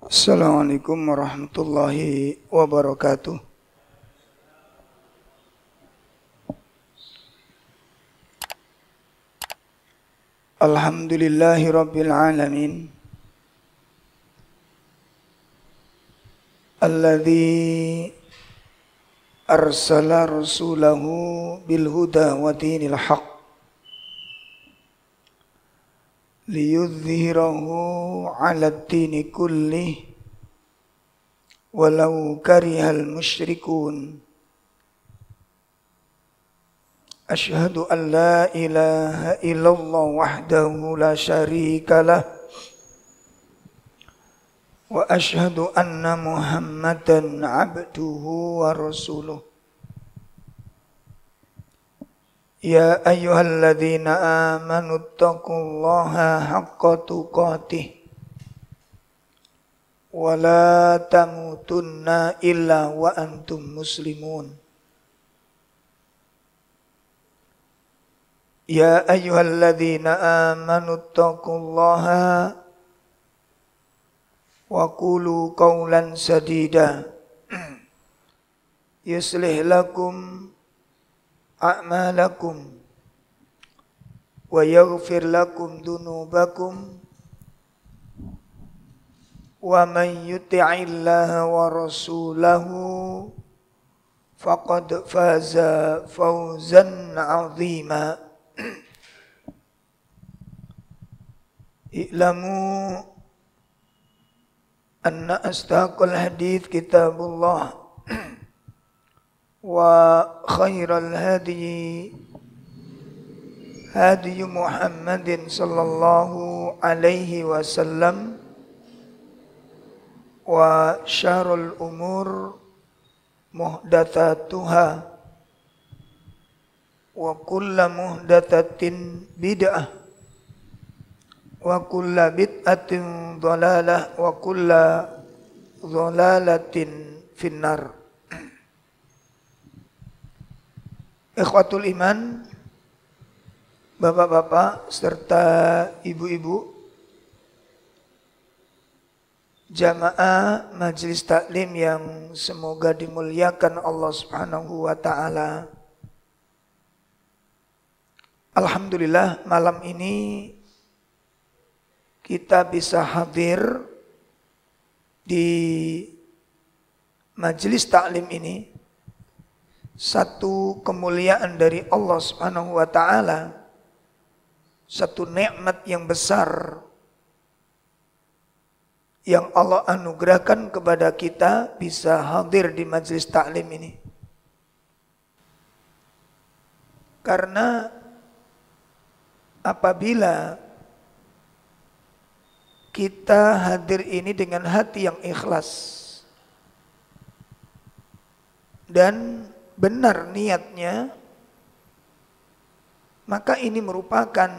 Assalamualaikum warahmatullahi wabarakatuh. Alhamdulillahi rabbil alamin. Alladzi arsala rasulahu bil huda wa dinil haq liyudhhirahu 'alad dini kullih walau karihal musyrikun. Asyhadu an la ilaha illallah wahdahu la syarika lah wa asyhadu anna Muhammadan abduhu wa rasuluh. Ya ayyuhalladzina amanu taqullaha haqqa tuqatih wa la tamutunna illa wa antum muslimun. Ya ayyuhalladzina amanu taqullaha wa qulu qawlan sadida yuslih lakum a'malakum wa yaghfir lakum dunubakum wa man yuti'illaha wa rasulahu faqad faza fawzan 'azima. I'lamu anna asdaqal hadits kitabullah wa khairal hadi hadi Muhammadin sallallahu alaihi wasallam wa syarrul umur muhdatsatuha wa kullu muhdatsatin bid'ah wa kullu bid'atin dhalalah wa kullu dhalalatin finnar. Ikhwatul iman, bapak-bapak serta ibu-ibu, jamaah majelis taklim yang semoga dimuliakan Allah Subhanahu wa taala. Alhamdulillah malam ini kita bisa hadir di majelis taklim ini. Satu kemuliaan dari Allah Subhanahu wa taala, satu nikmat yang besar yang Allah anugerahkan kepada kita bisa hadir di majelis taklim ini. Karena apabila kita hadir ini dengan hati yang ikhlas dan benar niatnya, maka ini merupakan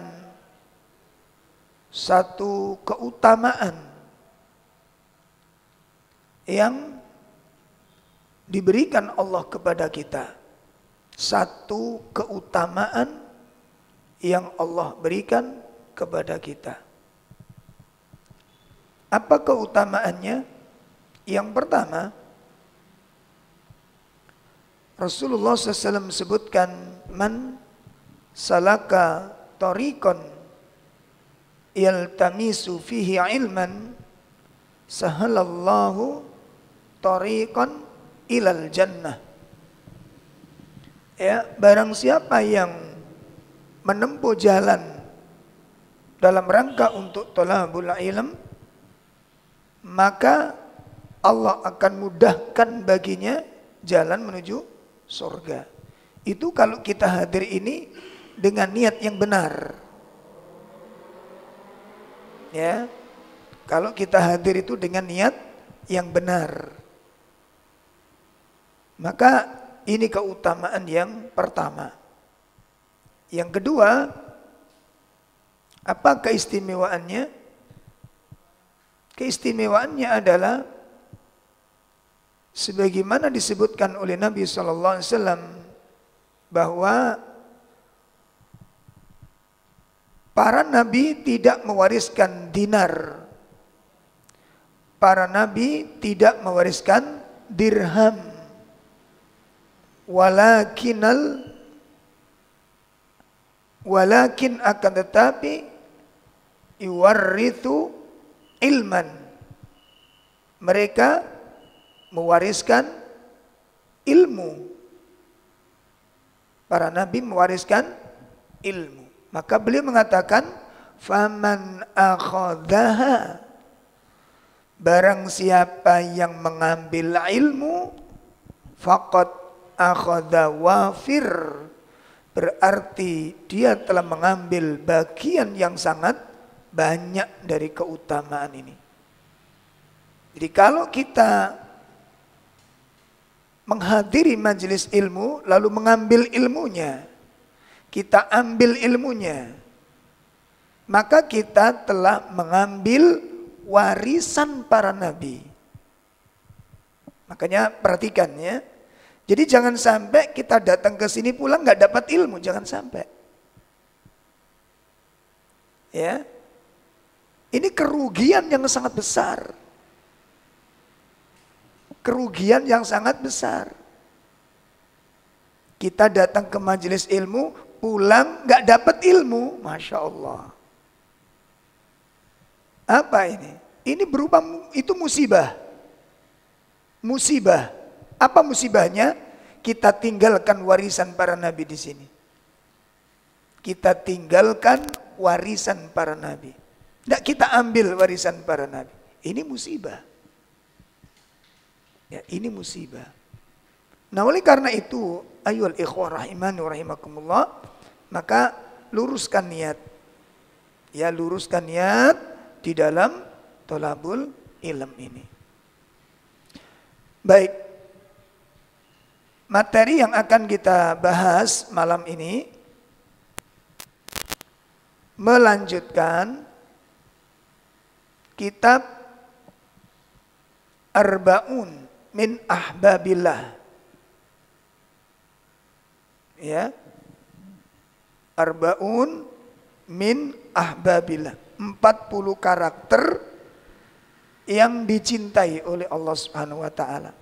satu keutamaan yang diberikan Allah kepada kita. Satu keutamaan yang Allah berikan kepada kita. Apa keutamaannya? Yang pertama, Rasulullah SAW sebutkan, man salaka tariqan yaltamisu fihi ilman sahalallahu tariqan ilal jannah. Ya, barang siapa yang menempuh jalan dalam rangka untuk thalabul ilm, maka Allah akan mudahkan baginya jalan menuju surga. Itu kalau kita hadir ini dengan niat yang benar. Ya. Kalau kita hadir itu dengan niat yang benar. Maka ini keutamaan yang pertama. Yang kedua, apa keistimewaannya? Keistimewaannya adalah sebagaimana disebutkan oleh Nabi SAW bahwa para nabi tidak mewariskan dinar, para nabi tidak mewariskan dirham. Walakin akan tetapi yuwarrithu ilman. Mereka mewariskan ilmu. Para nabi mewariskan ilmu. Maka beliau mengatakan, faman akhadhaha, barang siapa yang mengambil ilmu, faqad akhadha wafir, berarti dia telah mengambil bagian yang sangat banyak dari keutamaan ini. Jadi kalau kita menghadiri majelis ilmu lalu mengambil ilmunya, kita ambil ilmunya, maka kita telah mengambil warisan para nabi. Makanya perhatikan ya. Jadi jangan sampai kita datang ke sini pulang nggak dapat ilmu, jangan sampai. Ya. Ini kerugian yang sangat besar. Kerugian yang sangat besar. Kita datang ke majelis ilmu, pulang nggak dapat ilmu, masya Allah. Apa ini? Ini berupa itu musibah. Musibah. Apa musibahnya? Kita tinggalkan warisan para nabi di sini. Kita tinggalkan warisan para nabi. Tidak kita ambil warisan para nabi. Ini musibah. Ya, ini musibah. Nah, oleh karena itu, ayyuhal ikhwah rahimani wa rahimakumullah, maka luruskan niat. Ya, luruskan niat di dalam thalabul ilm ini. Baik. Materi yang akan kita bahas malam ini melanjutkan kitab Arba'un min ahbabillah. Ya. Arba'un min ahbabillah. 40 karakter yang dicintai oleh Allah Subhanahu wa taala.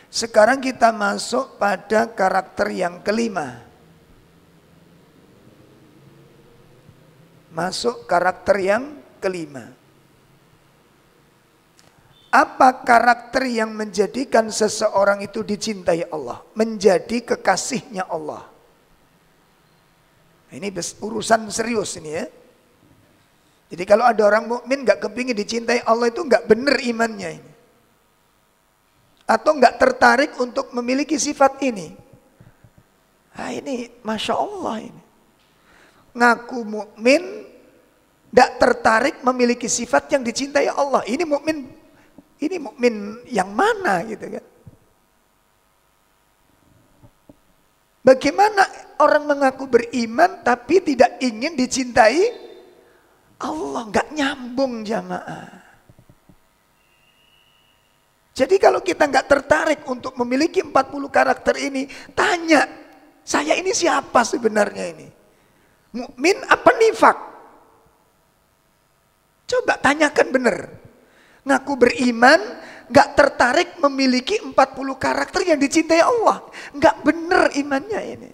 Sekarang kita masuk pada karakter yang kelima. Masuk karakter yang kelima. Apa karakter yang menjadikan seseorang itu dicintai Allah? Menjadi kekasihnya Allah. Ini urusan serius ini ya. Jadi kalau ada orang mukmin nggak kepingin dicintai Allah itu nggak benar imannya ini. Atau nggak tertarik untuk memiliki sifat ini. Nah ini Masya Allah ini. Ngaku mukmin nggak tertarik memiliki sifat yang dicintai Allah. Ini mukmin yang mana gitu kan? Bagaimana orang mengaku beriman tapi tidak ingin dicintai Allah? Nggak nyambung jamaah. Jadi kalau kita nggak tertarik untuk memiliki 40 karakter ini, tanya, saya ini siapa sebenarnya ini? Mukmin apa nifak? Coba tanyakan benar. Ngaku beriman, nggak tertarik memiliki 40 karakter yang dicintai Allah. Nggak benar imannya ini.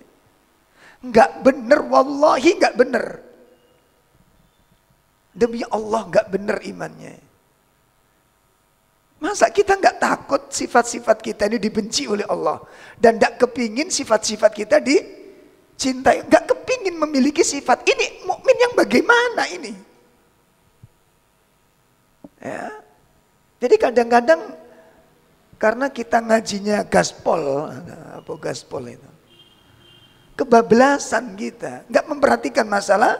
Nggak benar, wallahi nggak benar. Demi Allah nggak benar imannya. Masa kita nggak takut sifat-sifat kita ini dibenci oleh Allah. Dan nggak kepingin sifat-sifat kita dicintai. Nggak kepingin memiliki sifat ini. Mukmin yang bagaimana ini? Ya. Jadi kadang-kadang karena kita ngajinya gaspol, apa gaspol itu? Kebablasan kita, nggak memperhatikan masalah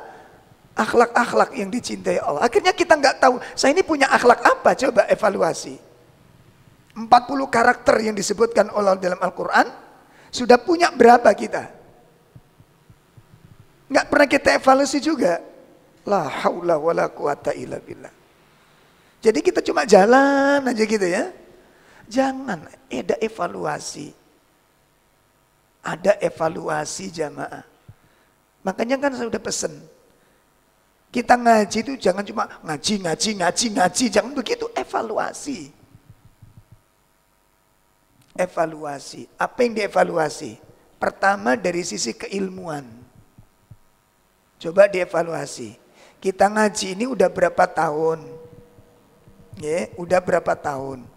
akhlak-akhlak yang dicintai Allah. Akhirnya kita nggak tahu, saya ini punya akhlak apa? Coba evaluasi. 40 karakter yang disebutkan Allah dalam Al-Quran, sudah punya berapa kita? Nggak pernah kita evaluasi juga. La haula wa la quwata illa billah. Jadi kita cuma jalan aja gitu ya. Jangan, ada evaluasi. Ada evaluasi jamaah. Makanya kan saya udah pesen. Kita ngaji itu jangan cuma ngaji, jangan begitu, evaluasi. Evaluasi. Apa yang dievaluasi? Pertama dari sisi keilmuan. Coba dievaluasi. Kita ngaji ini udah berapa tahun? Ya, udah berapa tahun?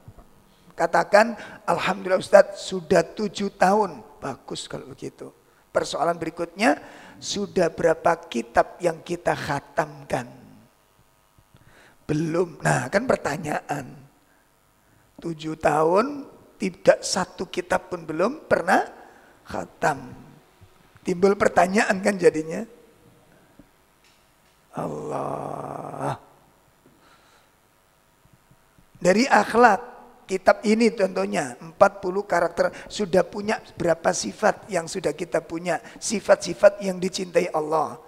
Katakan, alhamdulillah Ustadz sudah 7 tahun. Bagus kalau begitu. Persoalan berikutnya, sudah berapa kitab yang kita khatamkan? Belum. Nah kan pertanyaan. 7 tahun, tidak satu kitab pun belum pernah khatam. Timbul pertanyaan kan jadinya. Allah. Dari akhlak, kitab ini contohnya 40 karakter, sudah punya berapa sifat yang sudah kita punya, sifat-sifat yang dicintai Allah.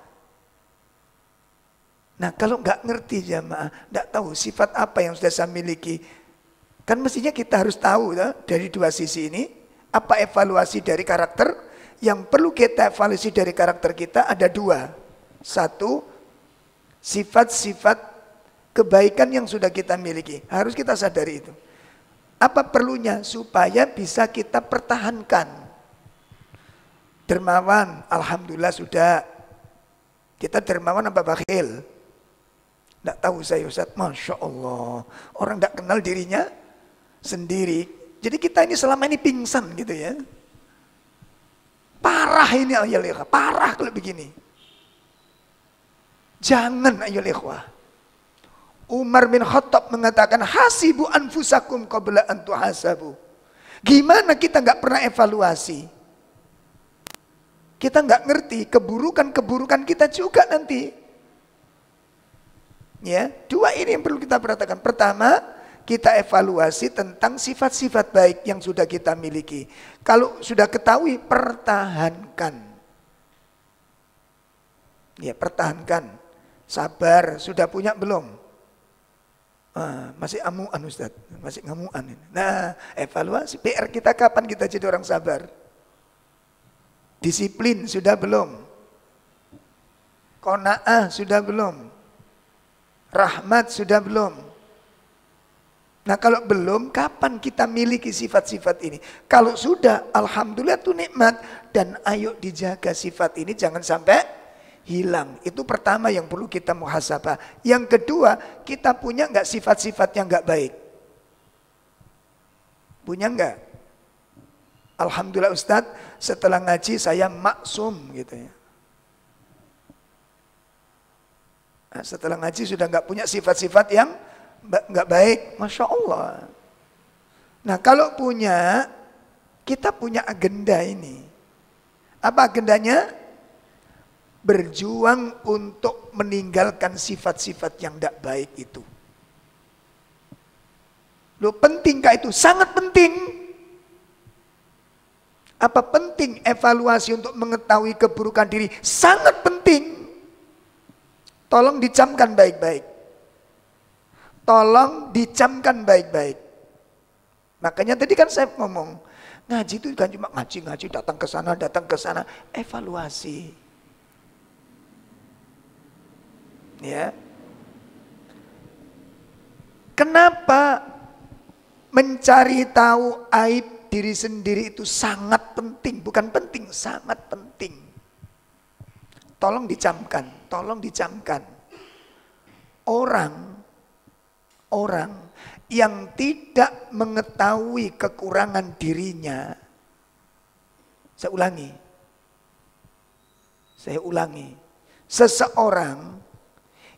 Nah kalau nggak ngerti jamaah, nggak tahu sifat apa yang sudah saya miliki, kan mestinya kita harus tahu dari dua sisi ini, apa evaluasi dari karakter. Yang perlu kita evaluasi dari karakter kita ada dua. Satu, sifat-sifat kebaikan yang sudah kita miliki, harus kita sadari itu. Apa perlunya? Supaya bisa kita pertahankan. Dermawan, alhamdulillah sudah. Kita dermawan apa bakhil? Tidak tahu saya Ustaz, Masya Allah. Orang tidak kenal dirinya sendiri. Jadi kita ini selama ini pingsan gitu ya. Parah ini ayolah ikhwah, parah kalau begini. Jangan ayolah ikhwah. Umar bin Khattab mengatakan hasibu anfusakum qabla an tuhasabu. Gimana kita nggak pernah evaluasi? Kita nggak ngerti keburukan-keburukan kita juga nanti. Ya, dua ini yang perlu kita perhatikan. Pertama, kita evaluasi tentang sifat-sifat baik yang sudah kita miliki. Kalau sudah ketahui, pertahankan. Ya, pertahankan. Sabar, sudah punya belum? Masih amuan Ustaz, masih ngamuan ini. Nah, evaluasi PR kita kapan kita jadi orang sabar? Disiplin sudah belum? Qanaah sudah belum? Rahmat sudah belum? Nah kalau belum, kapan kita miliki sifat-sifat ini? Kalau sudah, alhamdulillah itu nikmat. Dan ayo dijaga sifat ini jangan sampai hilang. Itu pertama yang perlu kita muhasabah. Yang kedua, kita punya nggak sifat-sifat yang nggak baik? Punya nggak? Alhamdulillah Ustadz, setelah ngaji saya maksum gitu ya. Nah, setelah ngaji sudah nggak punya sifat-sifat yang nggak baik, Masya Allah. Nah kalau punya, kita punya agenda ini. Apa agendanya? Berjuang untuk meninggalkan sifat-sifat yang tidak baik itu. Loh pentingkah itu? Sangat penting. Apa penting evaluasi untuk mengetahui keburukan diri? Sangat penting. Tolong dicamkan baik-baik. Tolong dicamkan baik-baik. Makanya tadi kan saya ngomong, ngaji itu kan cuma ngaji, datang ke sana, evaluasi. Ya. Kenapa mencari tahu aib diri sendiri itu sangat penting, bukan penting, sangat penting. Tolong dicamkan, tolong dicamkan. Orang yang tidak mengetahui kekurangan dirinya, saya ulangi, seseorang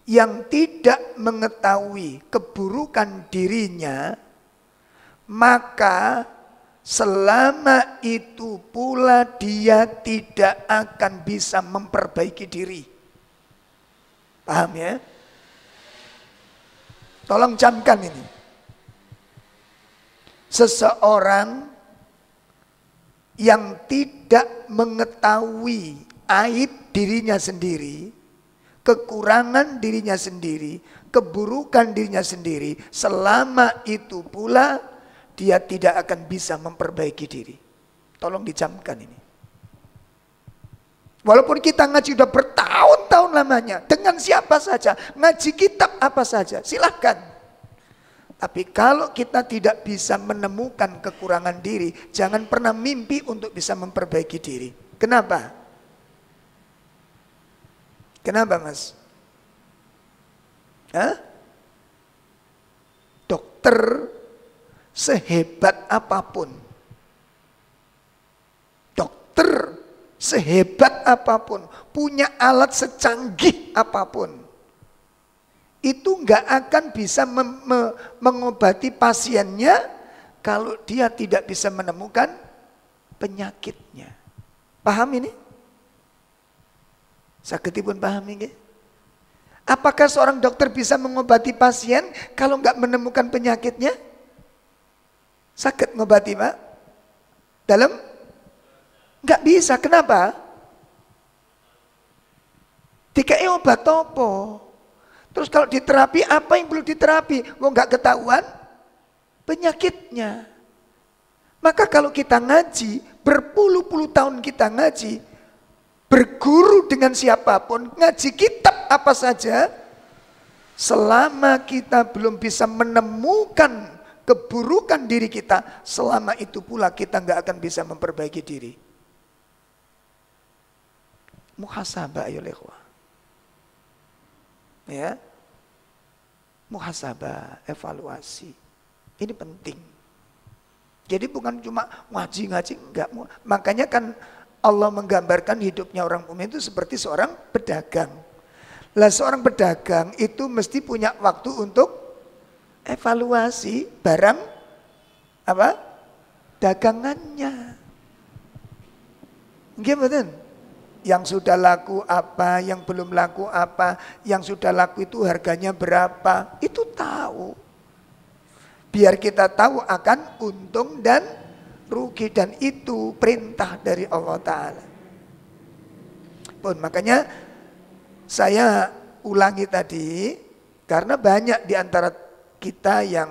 yang tidak mengetahui keburukan dirinya, maka selama itu pula dia tidak akan bisa memperbaiki diri. Paham ya? Tolong camkan ini. Seseorang yang tidak mengetahui aib dirinya sendiri, kekurangan dirinya sendiri, keburukan dirinya sendiri, selama itu pula dia tidak akan bisa memperbaiki diri. Tolong dicamkan ini. Walaupun kita ngaji udah bertahun-tahun lamanya, dengan siapa saja, ngaji kitab apa saja, silahkan. Tapi kalau kita tidak bisa menemukan kekurangan diri, jangan pernah mimpi untuk bisa memperbaiki diri. Kenapa? Kenapa, Mas? Hah? Dokter sehebat apapun, dokter sehebat apapun, punya alat secanggih apapun, itu nggak akan bisa mengobati pasiennya kalau dia tidak bisa menemukan penyakitnya. Paham ini? Sakitipun paham ini? Apakah seorang dokter bisa mengobati pasien kalau nggak menemukan penyakitnya? Sakit ngobati, Pak? Dalam? Nggak bisa. Kenapa? Dikai obat topo. Terus kalau diterapi, apa yang perlu diterapi? Wong nggak ketahuan penyakitnya. Maka kalau kita ngaji, berpuluh-puluh tahun kita ngaji, berguru dengan siapapun, ngaji kitab apa saja, selama kita belum bisa menemukan keburukan diri kita, selama itu pula kita nggak akan bisa memperbaiki diri. Muhasabah ayo ikhwah. Ya. Muhasabah, evaluasi. Ini penting. Jadi bukan cuma ngaji-ngaji, enggak. Makanya kan Allah menggambarkan hidupnya orang mukmin itu seperti seorang pedagang. Lah seorang pedagang itu mesti punya waktu untuk evaluasi barang apa? Dagangannya. Gimana? Yang sudah laku apa, yang belum laku apa, yang sudah laku itu harganya berapa, itu tahu. Biar kita tahu akan untung dan rugi, dan itu perintah dari Allah Ta'ala. Pun makanya saya ulangi tadi, karena banyak di antara kita yang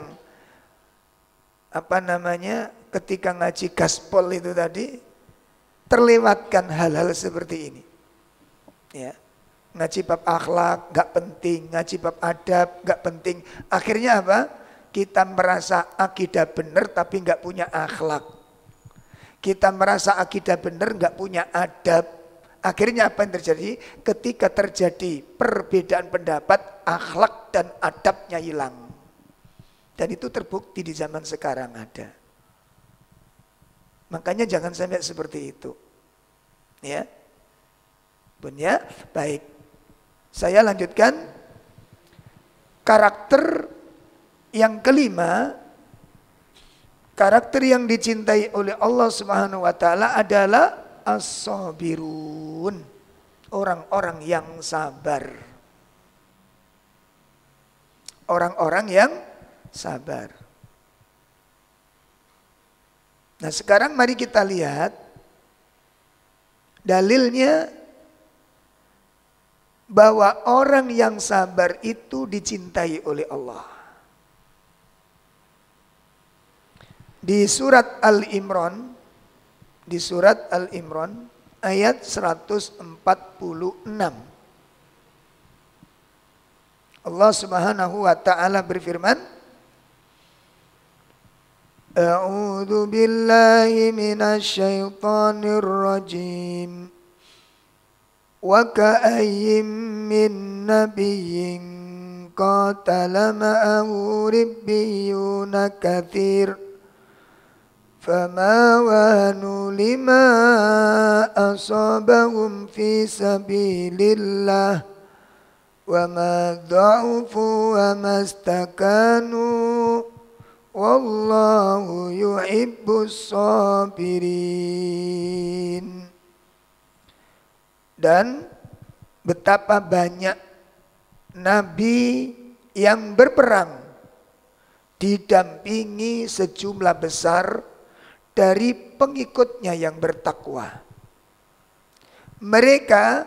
ketika ngaji gaspol itu tadi terlewatkan hal-hal seperti ini. Ya. Ngaji bab akhlak gak penting, ngaji bab adab gak penting. Akhirnya apa? Kita merasa akidah benar tapi gak punya akhlak. Kita merasa akidah benar gak punya adab. Akhirnya apa yang terjadi? Ketika terjadi perbedaan pendapat, akhlak dan adabnya hilang. Dan itu terbukti di zaman sekarang ada. Makanya jangan sampai seperti itu. Ya. Punya baik. Saya lanjutkan. Karakter yang kelima, karakter yang dicintai oleh Allah Subhanahu wa taala adalah as-sabirun. Orang-orang yang sabar. Orang-orang yang sabar. Nah sekarang mari kita lihat dalilnya bahwa orang yang sabar itu dicintai oleh Allah. Di surat Al-Imran, ayat 146. Allah Subhanahu wa taala berfirman, A'udzu billahi minasy syaithanir rajim. Wa ka'ayyim min nabiyyin qatala ma'ahu ribbiyuna katsir. Fama wahanu lima asabahum fi sabilillah. Wa ma dha'ufu wa mastakanu. Wallahu yuhibbus sabirin. Dan betapa banyak nabi yang berperang didampingi sejumlah besar dari pengikutnya yang bertakwa. Mereka,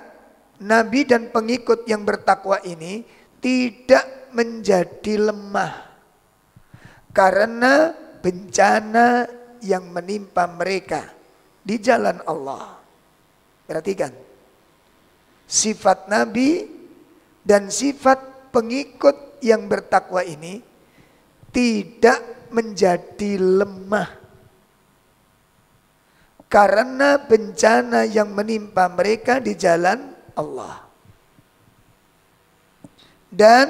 nabi dan pengikut yang bertakwa ini tidak menjadi lemah karena bencana yang menimpa mereka di jalan Allah. Perhatikan, sifat Nabi dan sifat pengikut yang bertakwa ini tidak menjadi lemah karena bencana yang menimpa mereka di jalan Allah. Dan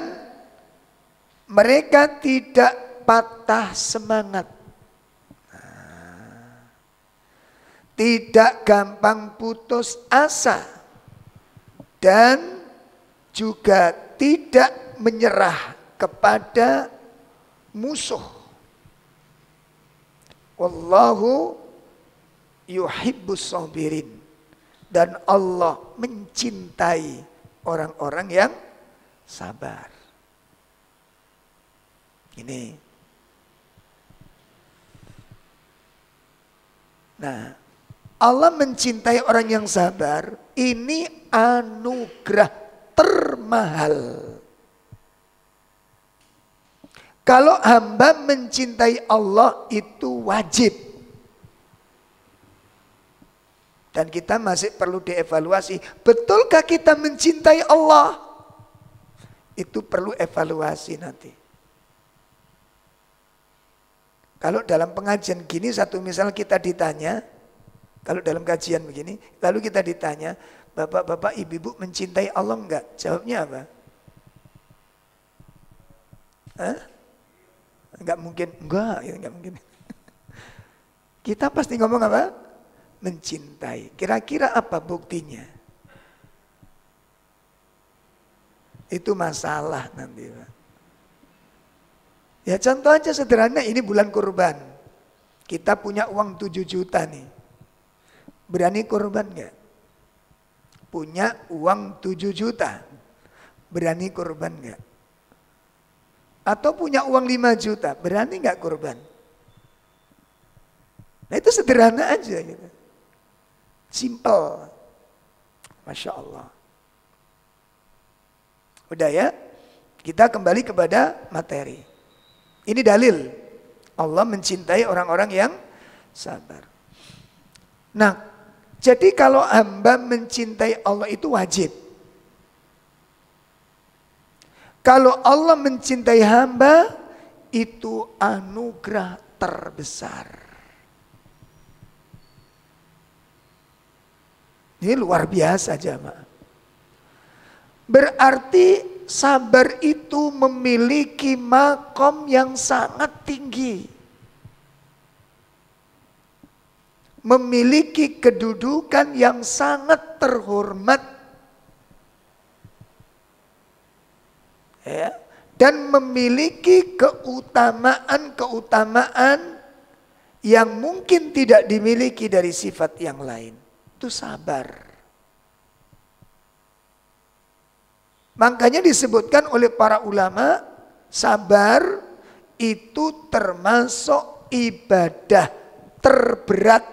mereka tidak patah semangat. Tidak gampang putus asa. Dan juga tidak menyerah kepada musuh. Wallahu yuhibbus sabirin. Dan Allah mencintai orang-orang yang sabar. Ini. Nah, Allah mencintai orang yang sabar. Ini anugerah termahal. Kalau hamba mencintai Allah itu wajib. Dan kita masih perlu dievaluasi. Betulkah kita mencintai Allah? Itu perlu evaluasi nanti. Kalau dalam pengajian gini, satu misal kita ditanya, kalau dalam kajian begini, lalu kita ditanya, bapak-bapak, ibu-ibu mencintai Allah enggak? Jawabnya apa? Hah? Enggak mungkin, enggak, ya enggak mungkin. Kita pasti ngomong apa? Mencintai. Kira-kira apa buktinya? Itu masalah nanti, Pak. Ya contoh aja sederhana, ini bulan kurban. Kita punya uang 7 juta nih. Berani kurban enggak? Punya uang 7 juta. Berani kurban enggak? Atau punya uang 5 juta. Berani enggak kurban? Nah itu sederhana aja gitu. Simple. Masya Allah. Udah ya? Kita kembali kepada materi. Ini dalil. Allah mencintai orang-orang yang sabar. Nah, jadi kalau hamba mencintai Allah itu wajib. Kalau Allah mencintai hamba, itu anugerah terbesar. Ini luar biasa jamaah. Berarti sabar itu memiliki makom yang sangat tinggi. Memiliki kedudukan yang sangat terhormat. Ya, dan memiliki keutamaan-keutamaan yang mungkin tidak dimiliki dari sifat yang lain. Itu sabar. Makanya disebutkan oleh para ulama, sabar itu termasuk ibadah terberat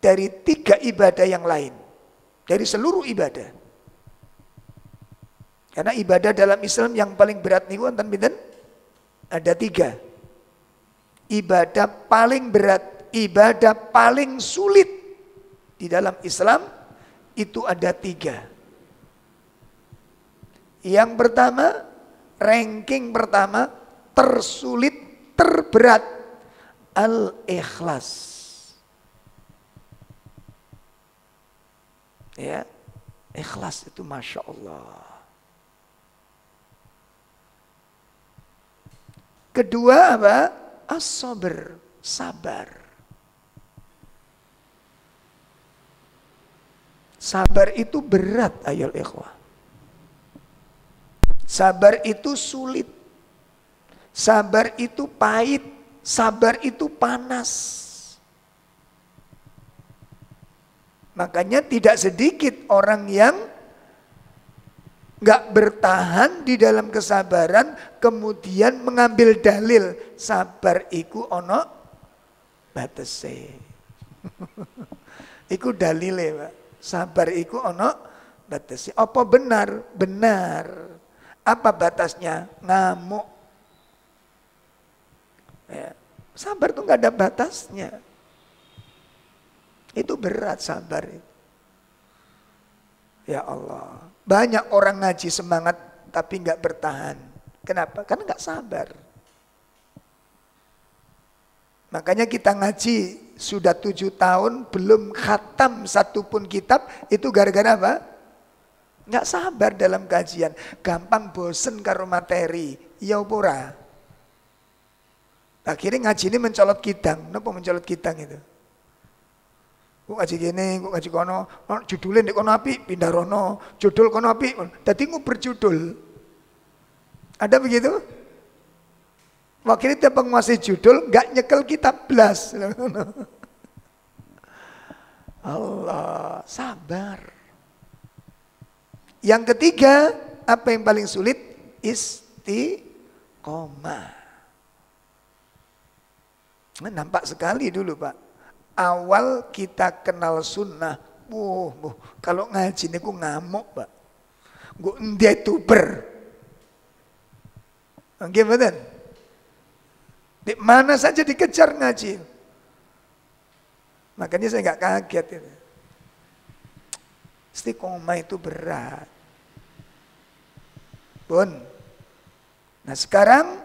dari 3 ibadah yang lain. Dari seluruh ibadah. Karena ibadah dalam Islam yang paling berat nih wonten pinten? Ada 3. Ibadah paling berat, ibadah paling sulit di dalam Islam itu ada 3. Yang pertama, ranking pertama, tersulit, terberat, al-ikhlas. Ya, ikhlas itu Masya Allah. Kedua apa? As-sabr, sabar. Sabar itu berat ayol ikhwah. Sabar itu sulit. Sabar itu pahit. Sabar itu panas. Makanya tidak sedikit orang yang gak bertahan di dalam kesabaran, kemudian mengambil dalil sabar iku ono batese. Iku dalile, Pak. Sabar iku ono batese. Apa benar? Benar. Apa batasnya? Ngamuk. Ya. Sabar tuh gak ada batasnya. Itu berat sabar itu. Ya Allah, banyak orang ngaji semangat tapi nggak bertahan. Kenapa? Karena nggak sabar. Makanya kita ngaji sudah 7 tahun belum khatam satupun kitab, itu gara-gara apa? Nggak sabar dalam kajian, gampang bosen karo materi. Ya pura. Akhirnya ngaji ini mencolot kidang. Kenapa mencolot kidang itu? Kok ngaji gini, kok ngaji kono, judulnya di kono api, pindah rono, judul kono api, tadi berjudul. Ada begitu? Wakil itu penguasai judul, gak nyekel kitab belas. Allah, sabar. Yang ketiga, apa yang paling sulit? Istiqomah. Nampak sekali dulu Pak. Awal kita kenal sunnah, kalau ngaji ini aku ngamuk Pak. Gue youtuber. Gimana? Di mana saja dikejar ngaji. Makanya saya nggak kaget itu. Istiqomah itu berat. Bun. Nah sekarang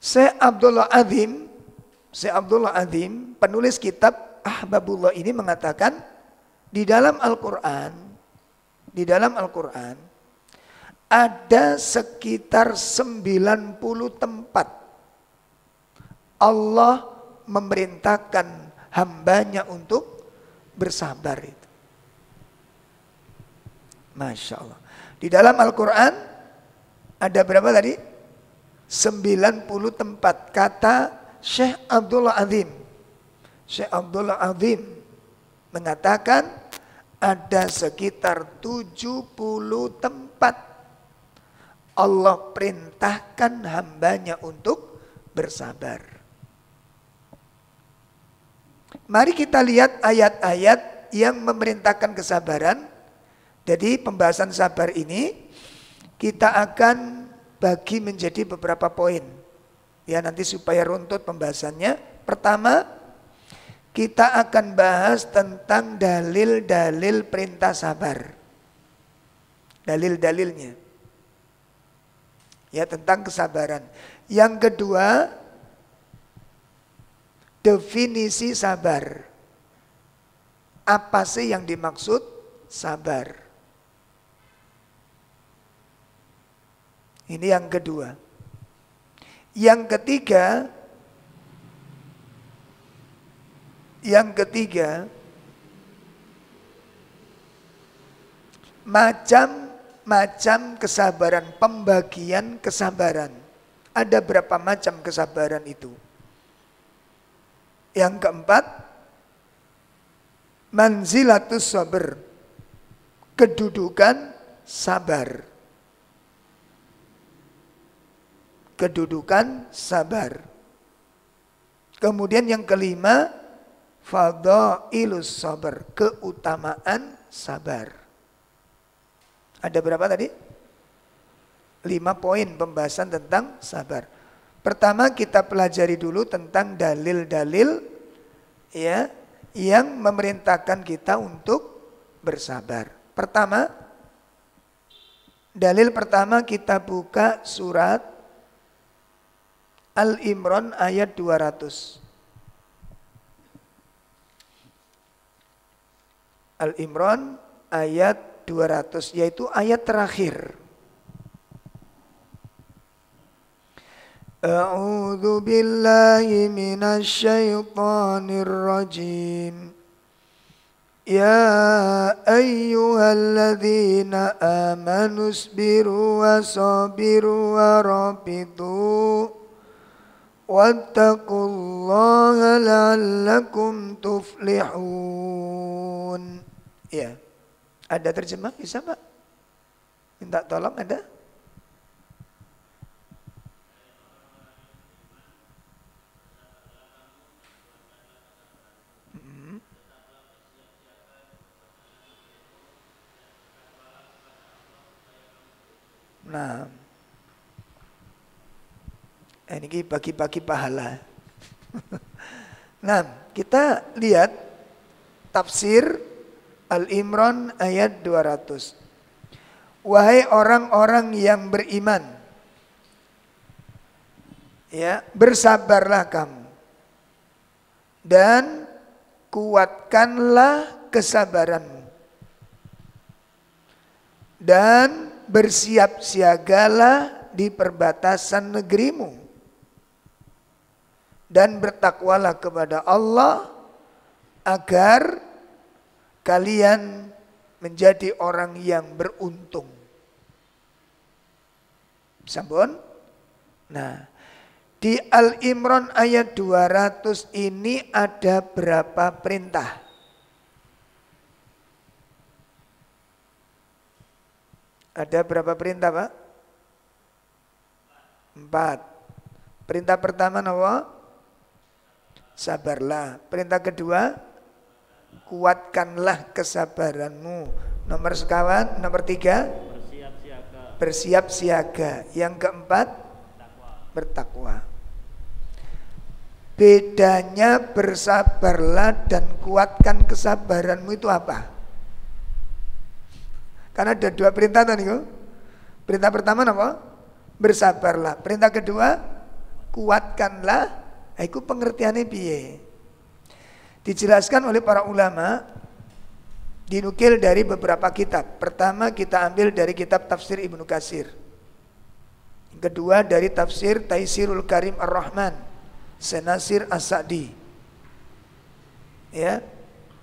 Syekh Abdullah Adzim, penulis kitab Ahbabullah ini mengatakan di dalam Al-Quran ada sekitar 90 tempat Allah memerintahkan hambanya untuk bersabar itu. Masya Allah. Di dalam Al-Quran ada berapa tadi? 90 tempat kata Syekh Abdullah Adzim. Syekh Abdullah Adzim mengatakan ada sekitar 70 tempat Allah perintahkan hambanya untuk bersabar. Mari kita lihat ayat-ayat yang memerintahkan kesabaran. Jadi pembahasan sabar ini kita akan bagi menjadi beberapa poin. Ya nanti supaya runtut pembahasannya. Pertama, kita akan bahas tentang dalil-dalil perintah sabar. Dalil-dalilnya. Ya tentang kesabaran. Yang kedua, definisi sabar. Apa sih yang dimaksud sabar? Ini yang kedua. Yang ketiga, macam-macam kesabaran, pembagian kesabaran. Ada berapa macam kesabaran itu? Yang keempat, manzilatus sabr, kedudukan sabar. Kedudukan sabar. Kemudian yang kelima, fadhailus sabar, keutamaan sabar. Ada berapa tadi? 5 poin pembahasan tentang sabar. Pertama kita pelajari dulu tentang dalil-dalil ya yang memerintahkan kita untuk bersabar. Pertama, dalil pertama kita buka surat Al-Imran ayat 200. Al-Imran ayat 200 yaitu ayat terakhir. A'udzu billahi minasy syaithanir rajim. Ya ayyuhalladzina amanu sabiru wa sabiru wa rabitu wattaqullaha la'allakum tuflihun. Ya. Ada terjemah bisa Pak? Minta tolong ada? Nah, ini bagi-bagi pahala. Nah, kita lihat tafsir Al-Imran ayat 200. Wahai orang-orang yang beriman, ya, bersabarlah kamu dan kuatkanlah kesabaranmu dan bersiap siagalah di perbatasan negerimu dan bertakwalah kepada Allah agar kalian menjadi orang yang beruntung. Sampun? Nah, di Al-Imran ayat 200 ini ada berapa perintah? Ada berapa perintah, Pak? 4. Perintah pertama apa? Sabarlah. Perintah kedua, kuatkanlah kesabaranmu. Nomor sekawan, nomor 3, bersiap siaga. Yang keempat, bertakwa. Bedanya bersabarlah dan kuatkan kesabaranmu itu apa? Karena ada 2 perintah tadi. Perintah pertama apa? Bersabarlah. Perintah kedua, kuatkanlah. Itu pengertiannya piye? Dijelaskan oleh para ulama, dinukil dari beberapa kitab. Pertama kita ambil dari kitab tafsir Ibnu Katsir. Yang kedua dari tafsir Taisirul Karim Ar-Rahman, Senasir As-Sa'di. Ya.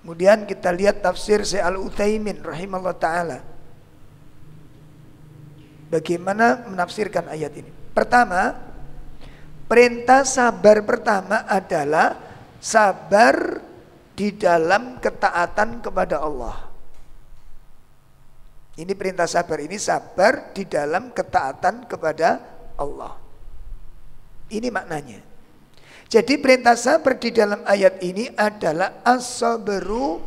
Kemudian kita lihat tafsir Syekh Al-Utsaimin rahimahullah taala. Bagaimana menafsirkan ayat ini? Pertama, perintah sabar pertama adalah sabar di dalam ketaatan kepada Allah. Ini perintah sabar, ini sabar di dalam ketaatan kepada Allah. Ini maknanya. Jadi perintah sabar di dalam ayat ini adalah as-sabru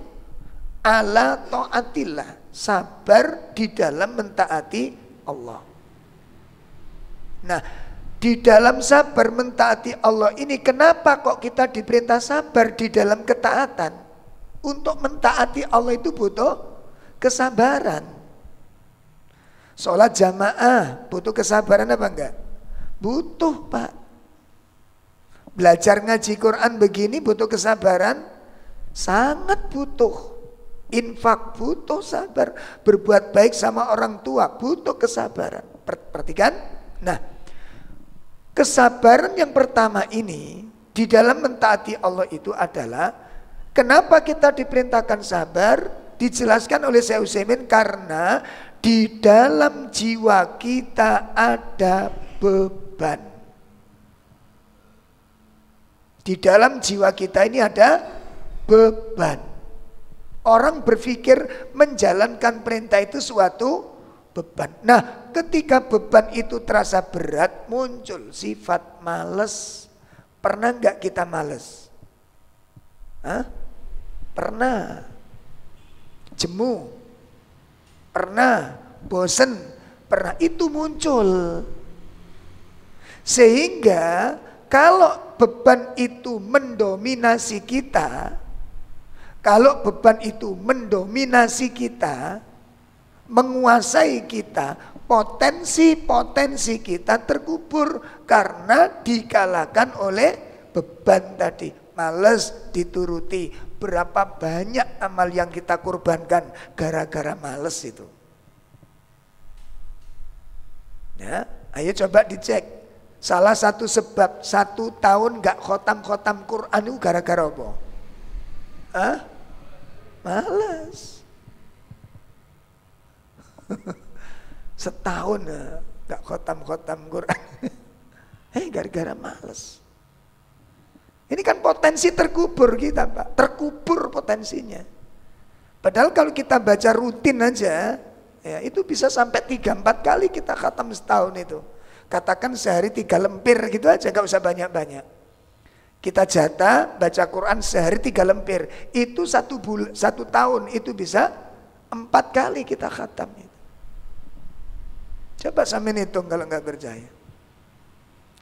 ala taatillah, sabar di dalam mentaati Allah. Nah, di dalam sabar mentaati Allah ini kenapa kok kita diperintah sabar di dalam ketaatan? Untuk mentaati Allah itu butuh kesabaran. Sholat jamaah butuh kesabaran apa enggak? Butuh, Pak. Belajar ngaji Quran begini butuh kesabaran? Sangat butuh. Infak butuh sabar. Berbuat baik sama orang tua butuh kesabaran. Perhatikan. Nah, kesabaran yang pertama ini di dalam mentaati Allah itu adalah kenapa kita diperintahkan sabar? Dijelaskan oleh Syekh Utsaimin karena di dalam jiwa kita ada beban. Di dalam jiwa kita ini ada beban. Orang berpikir menjalankan perintah itu suatu beban. Nah, ketika beban itu terasa berat, muncul sifat malas. Pernah enggak kita malas? Hah? Pernah. Jemu. Pernah. Bosen. Pernah. Itu muncul. Sehingga kalau beban itu mendominasi kita, kalau beban itu mendominasi kita, menguasai kita, potensi-potensi kita terkubur karena dikalahkan oleh beban tadi. Males dituruti. Berapa banyak amal yang kita korbankan gara-gara males itu. Ya, ayo coba dicek. Salah satu sebab 1 tahun gak khotam-khotam Quran itu gara-gara apa? Hah? Malas. Setahun gak khotam-khotam Quran. Gara-gara malas. Ini kan potensi terkubur kita, Pak. Terkubur potensinya. Padahal kalau kita baca rutin aja, ya itu bisa sampai 3-4 kali kita khatam setahun itu. Katakan sehari 3 lempir gitu aja, gak usah banyak-banyak. Kita jatah baca Quran sehari 3 lempir. Itu 1 tahun itu bisa 4 kali kita khatam itu. Coba sampein hitung kalau nggak percaya.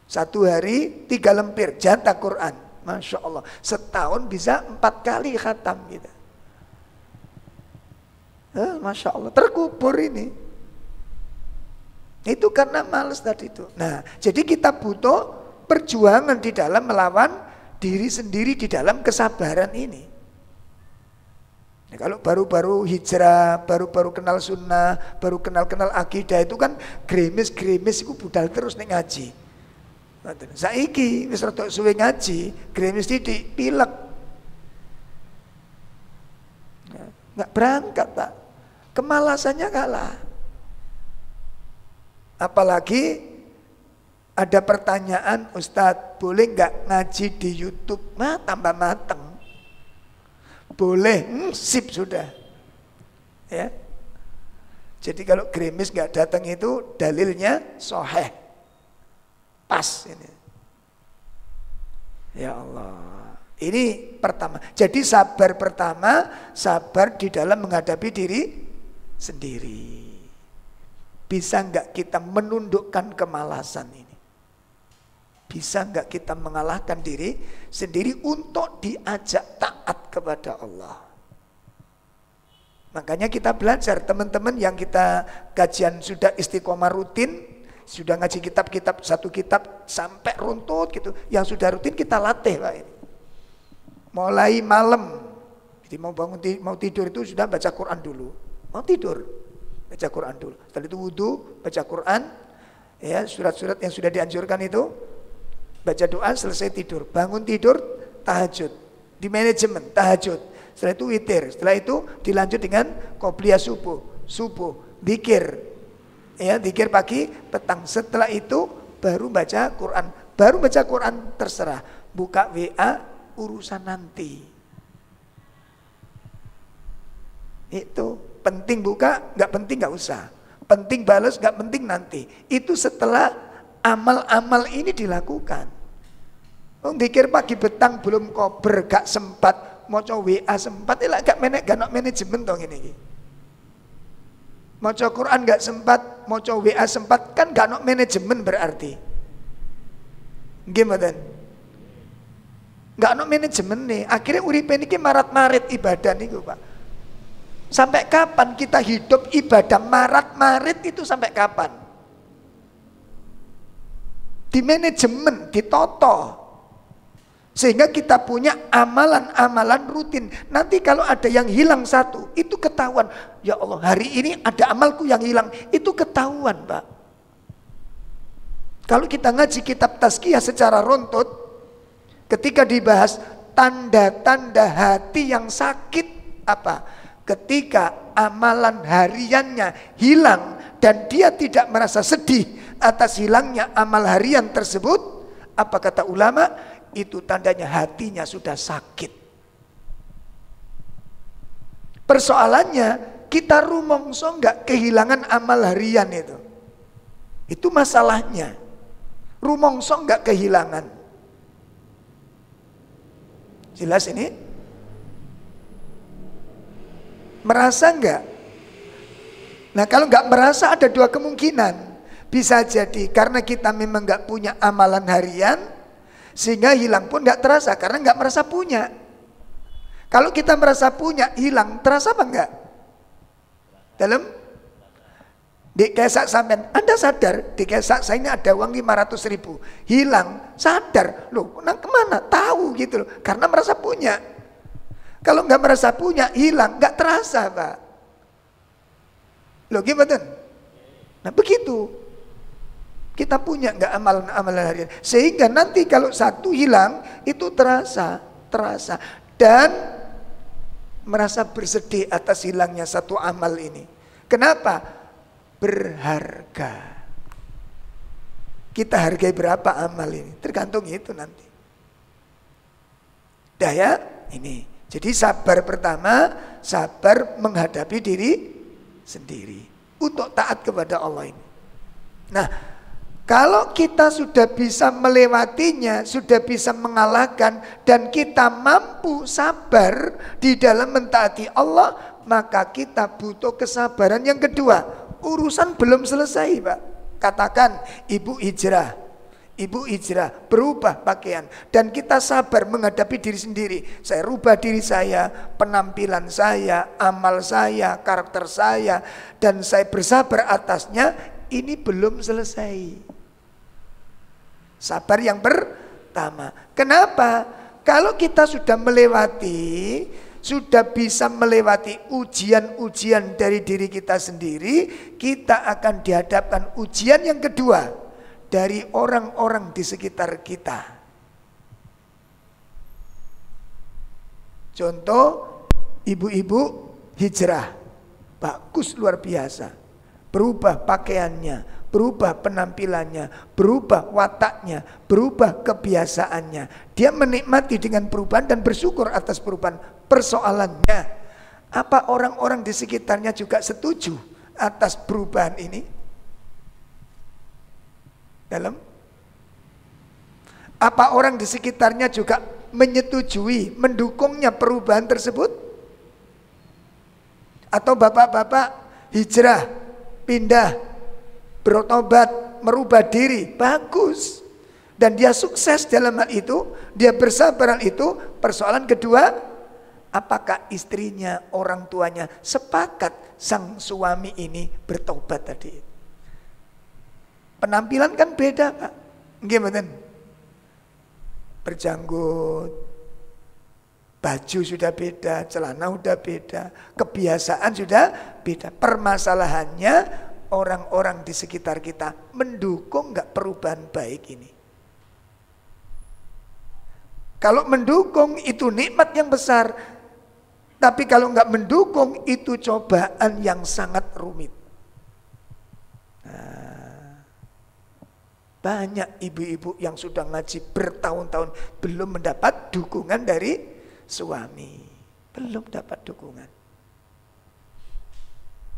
1 hari 3 lempir jatah Quran. Masya Allah. Setahun bisa 4 kali khatam kita. Masya Allah, terkubur ini. Itu karena males tadi itu. Nah, jadi kita butuh perjuangan di dalam melawan diri sendiri di dalam kesabaran ini. Nah, kalau baru-baru hijrah, baru-baru kenal sunnah, baru kenal-kenal akidah itu kan gremis-gremis itu budal terus nih ngaji. Saiki wis rada suwe ngaji, gremis titik pilek. Nggak berangkat, Pak. Kemalasannya kalah. Apalagi ada pertanyaan, Ustadz, boleh nggak ngaji di YouTube? Nah, tambah mateng. Boleh, sip sudah. Ya. Jadi kalau gerimis nggak datang itu dalilnya sahih. Pas ini. Ya Allah. Ini pertama. Jadi sabar pertama, sabar di dalam menghadapi diri sendiri. Bisa enggak kita menundukkan kemalasan ini? Bisa enggak kita mengalahkan diri sendiri untuk diajak taat kepada Allah? Makanya kita belajar, teman-teman yang kita kajian sudah istiqomah rutin, sudah ngaji kitab-kitab, satu kitab sampai runtut gitu. Yang sudah rutin kita latih, Pak, ini. Mulai malam, jadi mau tidur itu sudah baca Quran dulu. Mau tidur, baca Quran dulu. Setelah itu wudu, baca Quran, ya surat-surat yang sudah dianjurkan itu, baca doa, selesai tidur. Bangun tidur, tahajud. Di manajemen, tahajud. Setelah itu witir. Setelah itu dilanjut dengan qobliyah subuh, zikir. Ya, zikir pagi, petang. Setelah itu baru baca Quran. Baru baca Quran terserah. Buka WA, urusan nanti. Itu penting buka, nggak penting nggak usah. Penting balas, nggak penting nanti. Itu setelah amal-amal ini dilakukan. Dikir pagi petang belum kober, gak sempat mau coba WA sempat, gak manajemen dong ini. Mau coba Quran gak sempat, mau coba WA sempat, kan gak manajemen berarti. Gimana? Gak manajemen nih. Akhirnya uripe niki marat-marit ibadah nih, Pak. Sampai kapan kita hidup ibadah marat-marit itu sampai kapan? Di manajemen, ditoto. Sehingga kita punya amalan-amalan rutin. Nanti kalau ada yang hilang satu, itu ketahuan. Ya Allah, hari ini ada amalku yang hilang. Itu ketahuan, Pak. Kalau kita ngaji kitab tazkiyah secara runtut, ketika dibahas tanda-tanda hati yang sakit apa? Ketika amalan hariannya hilang dan dia tidak merasa sedih atas hilangnya amal harian tersebut, apa kata ulama? Itu tandanya hatinya sudah sakit. Persoalannya kita rumongso enggak kehilangan amal harian itu. Itu masalahnya. Rumongso enggak kehilangan. Jelas ini? Merasa enggak? Nah, kalau enggak merasa ada dua kemungkinan. Bisa jadi karena kita memang enggak punya amalan harian, sehingga hilang pun enggak terasa karena enggak merasa punya. Kalau kita merasa punya, hilang, terasa apa enggak? Dalam di kesak sampean, Anda sadar di kesak saya ini ada uang 500.000, hilang, sadar, loh, nah kemana? Tahu gitu loh, karena merasa punya. Kalau enggak merasa punya, hilang, enggak terasa, Pak. Loh gimana? Nah begitu. Kita punya enggak amalan-amalan harian, sehingga nanti kalau satu hilang itu terasa dan merasa bersedih atas hilangnya satu amal ini. Kenapa? Berharga. Kita hargai berapa amal ini? Tergantung itu nanti. Dah ya, ini. Jadi sabar pertama, sabar menghadapi diri sendiri untuk taat kepada Allah ini. Nah, kalau kita sudah bisa melewatinya, sudah bisa mengalahkan, dan kita mampu sabar di dalam mentaati Allah, maka kita butuh kesabaran yang kedua. Urusan belum selesai, Pak. Katakan ibu hijrah. Ibu hijrah, berubah pakaian. Dan kita sabar menghadapi diri sendiri. Saya rubah diri saya, penampilan saya, amal saya, karakter saya. Dan saya bersabar atasnya, ini belum selesai. Sabar yang pertama. Kenapa? Kalau kita sudah melewati, sudah bisa melewati ujian-ujian dari diri kita sendiri, kita akan dihadapkan ujian yang kedua dari orang-orang di sekitar kita. Contoh, ibu-ibu hijrah, bagus luar biasa, berubah pakaiannya, berubah penampilannya, berubah wataknya, berubah kebiasaannya. Dia menikmati dengan perubahan dan bersyukur atas perubahan. Persoalannya, apa orang-orang di sekitarnya juga setuju atas perubahan ini? Apa orang di sekitarnya juga menyetujui, mendukungnya perubahan tersebut? Atau bapak-bapak hijrah, pindah, bertobat, merubah diri, bagus. Dan dia sukses dalam hal itu, dia bersabar hal itu. Persoalan kedua, apakah istrinya, orang tuanya sepakat sang suami ini bertobat tadi? Penampilan kan beda, Pak. Gimana? Berjanggut, baju sudah beda, celana sudah beda, kebiasaan sudah beda. Permasalahannya orang-orang di sekitar kita mendukung nggak perubahan baik ini? Kalau mendukung itu nikmat yang besar, tapi kalau nggak mendukung itu cobaan yang sangat rumit. Banyak ibu-ibu yang sudah ngaji bertahun-tahun belum mendapat dukungan dari suami. Belum dapat dukungan.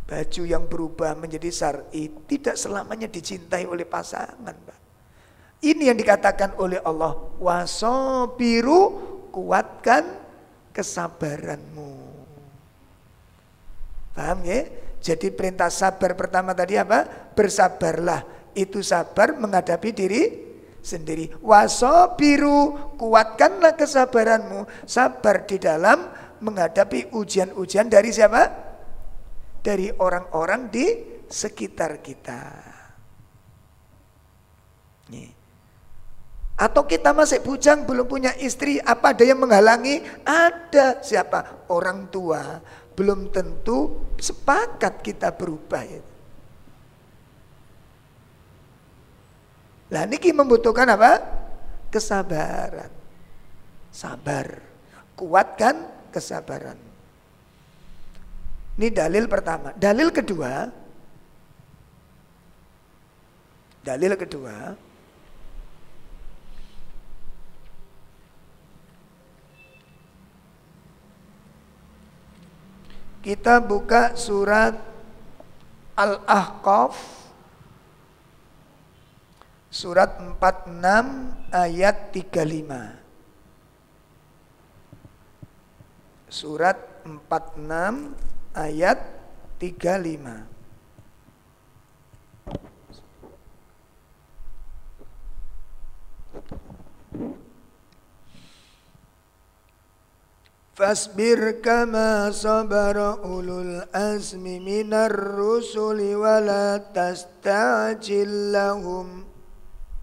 Baju yang berubah menjadi syar'i tidak selamanya dicintai oleh pasangan, Pak. Ini yang dikatakan oleh Allah, wasobiru, kuatkan kesabaranmu. Paham ya? Jadi perintah sabar pertama tadi apa? Bersabarlah. Itu sabar menghadapi diri sendiri. Wasobiru, kuatkanlah kesabaranmu. Sabar di dalam menghadapi ujian-ujian dari siapa? Dari orang-orang di sekitar kita. Nih. Atau kita masih bujang, belum punya istri, apa ada yang menghalangi? Ada. Siapa? Orang tua. Belum tentu sepakat kita berubah ya. Lah niki membutuhkan apa? Kesabaran. Sabar. Kuatkan kesabaran. Ini dalil pertama. Dalil kedua. Kita buka surat Al-Ahqaf. Surat 46 ayat 35. Surat 46 ayat 35. Fasbir kama sabara ulul azmi minar rusuli wala tasta'jil lahum.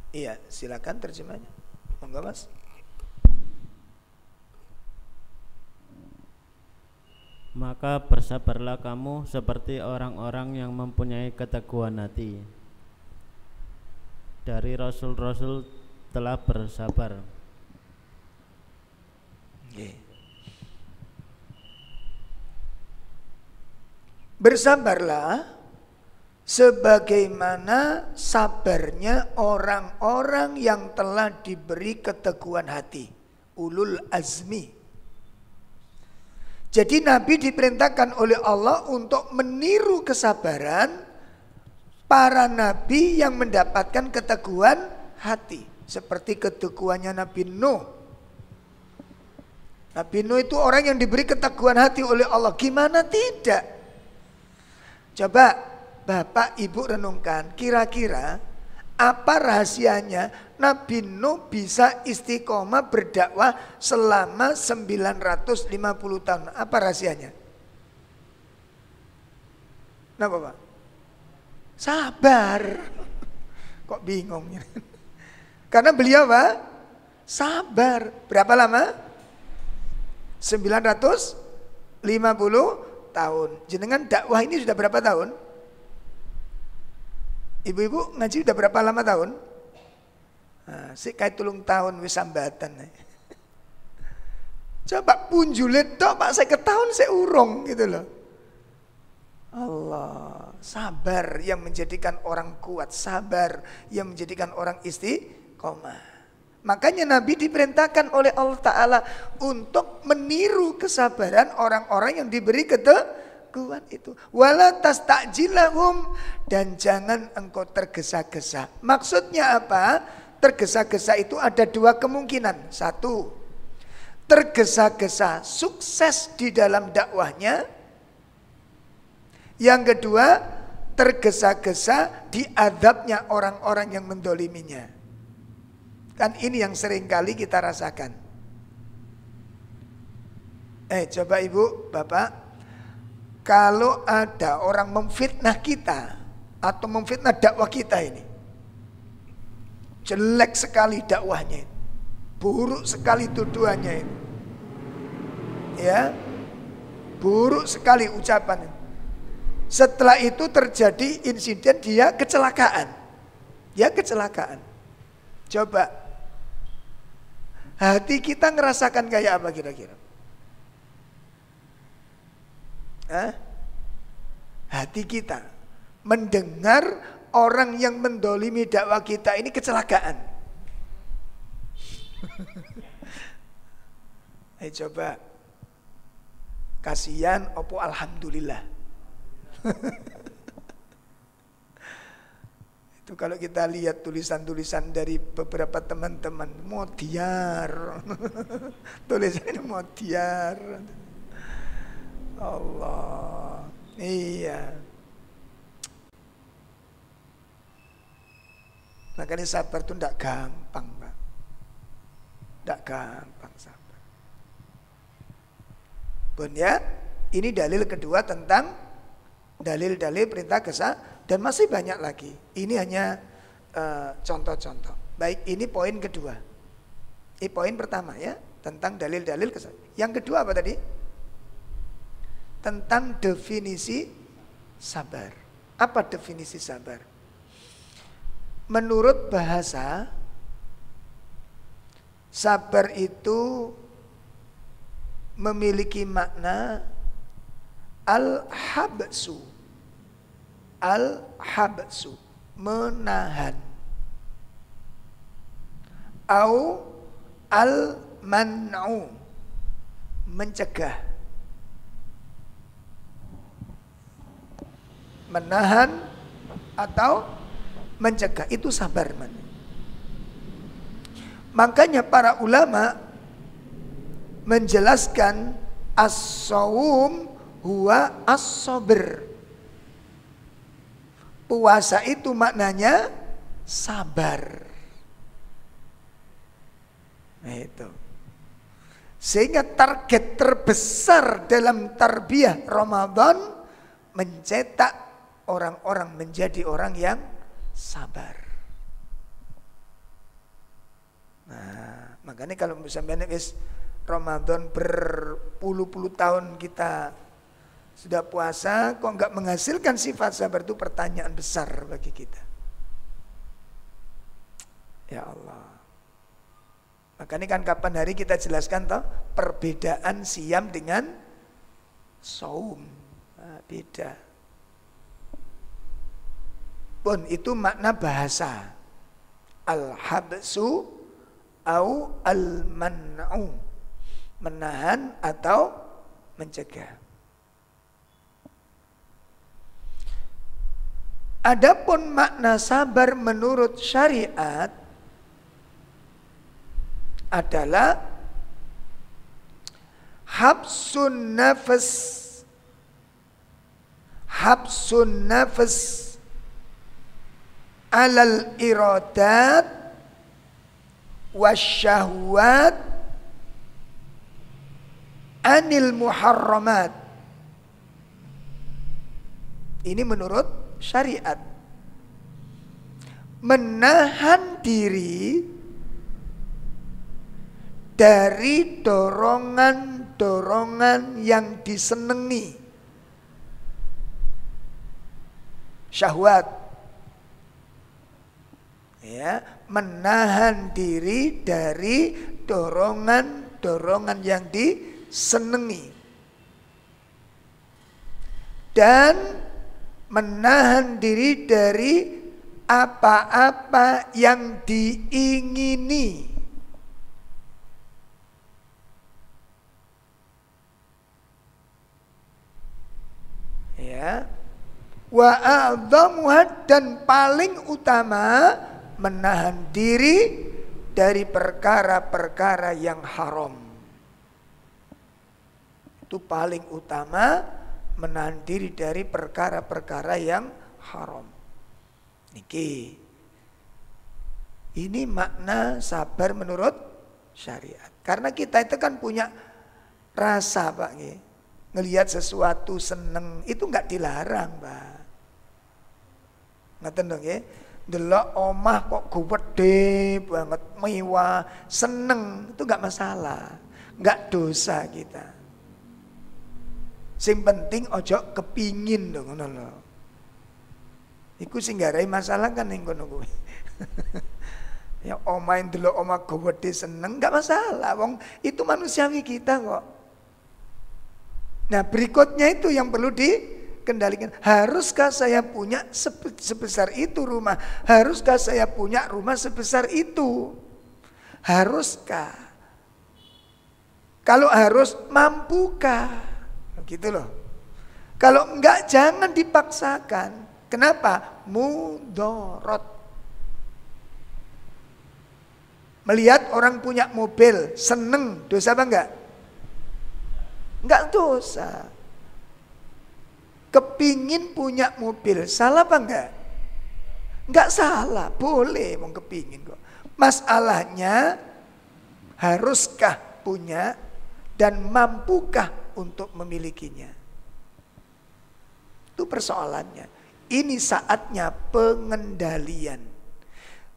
Iya, silakan terjemahnya. Monggo, Mas. Maka bersabarlah kamu seperti orang-orang yang mempunyai keteguhan hati. Dari rasul-rasul telah bersabar. Bersabarlah sebagaimana sabarnya orang-orang yang telah diberi keteguhan hati, ulul azmi. Jadi Nabi diperintahkan oleh Allah untuk meniru kesabaran para nabi yang mendapatkan keteguhan hati, seperti keteguhannya Nabi Nuh. Nabi Nuh itu orang yang diberi keteguhan hati oleh Allah. Gimana tidak? Coba Bapak Ibu renungkan, kira-kira Apa rahasianya Nabi Nuh bisa istiqomah berdakwah selama 950 tahun? Apa rahasianya? Kenapa Pak? Sabar. Kok bingung ya? Karena beliau Pak sabar. Berapa lama? 950 tahun. Jenengan dakwah ini sudah berapa tahun? Ibu-ibu ngaji udah berapa lama tahun? Nah, sik kayak tulung tahun wis sambatan. Coba punjulit tok Pak, saya ketahun saya urung gitu loh. Allah, sabar yang menjadikan orang kuat, sabar yang menjadikan orang istiqomah. Makanya Nabi diperintahkan oleh Allah Ta'ala untuk meniru kesabaran orang-orang yang diberi keteguhan itu. Wala tastajilahum, dan jangan engkau tergesa-gesa. Maksudnya apa? Tergesa-gesa itu ada dua kemungkinan. Satu, tergesa-gesa sukses di dalam dakwahnya. Yang kedua, tergesa-gesa diadabnya orang-orang yang mendoliminya. Kan ini yang sering kali kita rasakan. Coba ibu, bapak, kalau ada orang memfitnah kita atau memfitnah dakwah kita ini, jelek sekali dakwahnya, buruk sekali tuduhannya itu, ya, buruk sekali ucapannya. Setelah itu terjadi insiden dia kecelakaan. Coba hati kita ngerasakan kayak apa kira-kira? Hati kita mendengar orang yang mendolimi dakwah kita ini kecelakaan. Coba, kasihan opo alhamdulillah. Itu kalau kita lihat tulisan-tulisan dari beberapa teman-teman, modiar. Tulisannya modiar. Allah. Iya. Makanya sabar itu tidak gampang, Pak. Tidak gampang sabar. Pun ya, ini dalil kedua tentang dalil-dalil perintah dan masih banyak lagi. Ini hanya contoh-contoh. Baik, ini poin kedua. Ini poin pertama ya, tentang dalil-dalil kesalahan. Yang kedua apa tadi? Tentang definisi sabar. Apa definisi sabar? Menurut bahasa, sabar itu memiliki makna al-habsu. Al-habsu, menahan. Au al-man'u, mencegah. Menahan atau mencegah, itu sabar. Makanya para ulama menjelaskan as-sawum huwa as-sabr. Puasa itu maknanya sabar. Nah itu. Sehingga target terbesar dalam tarbiyah Ramadan mencetak orang-orang menjadi orang yang sabar. Nah, makanya kalau misalnya Ramadan berpuluh-puluh tahun kita sudah puasa, kok enggak menghasilkan sifat sabar, itu pertanyaan besar bagi kita. Ya Allah. Makanya kan kapan hari kita jelaskan toh perbedaan siam dengan saum. Nah, beda. Pun itu makna bahasa. Al-habsu au al-man'u. Menahan atau mencegah. Adapun makna sabar menurut syariat adalah habsun nafas alal iradat wasyahwat anil muharramat. Ini menurut syariat. Menahan diri dari dorongan-dorongan yang disenangi. Syahwat. Ya, menahan diri dari dorongan-dorongan yang disenangi. Dan menahan diri dari apa-apa yang diingini. Ya. Wa a'dhamuha, dan paling utama menahan diri dari perkara-perkara yang haram. Itu paling utama, menahan diri dari perkara-perkara yang haram. Niki. Ini makna sabar menurut syariat. Karena kita itu kan punya rasa, Pak, nggih. Ngelihat sesuatu seneng itu enggak dilarang, Pak. Ngaten dong ya. Delok omah kok gede banget, mewah, seneng, itu enggak masalah. Enggak dosa kita. Sing penting ojo kepingin dong ngono lho. Iku sing garai masalah kan ning kono kuwi. Ya omah ndelok omah gede seneng enggak masalah, wong itu manusiawi kita kok. Nah, berikutnya itu yang perlu dikendalikan. Haruskah saya punya sebesar itu rumah? Haruskah saya punya rumah sebesar itu? Haruskah? Kalau harus, mampukah? Gitu loh. Kalau enggak, jangan dipaksakan. Kenapa? Mudorot. Melihat orang punya mobil, seneng, dosa apa enggak? Enggak dosa. Kepingin punya mobil, salah apa enggak? Enggak salah, boleh mau kepingin kok. Masalahnya, haruskah punya dan mampukah untuk memilikinya? Itu persoalannya. Ini saatnya pengendalian.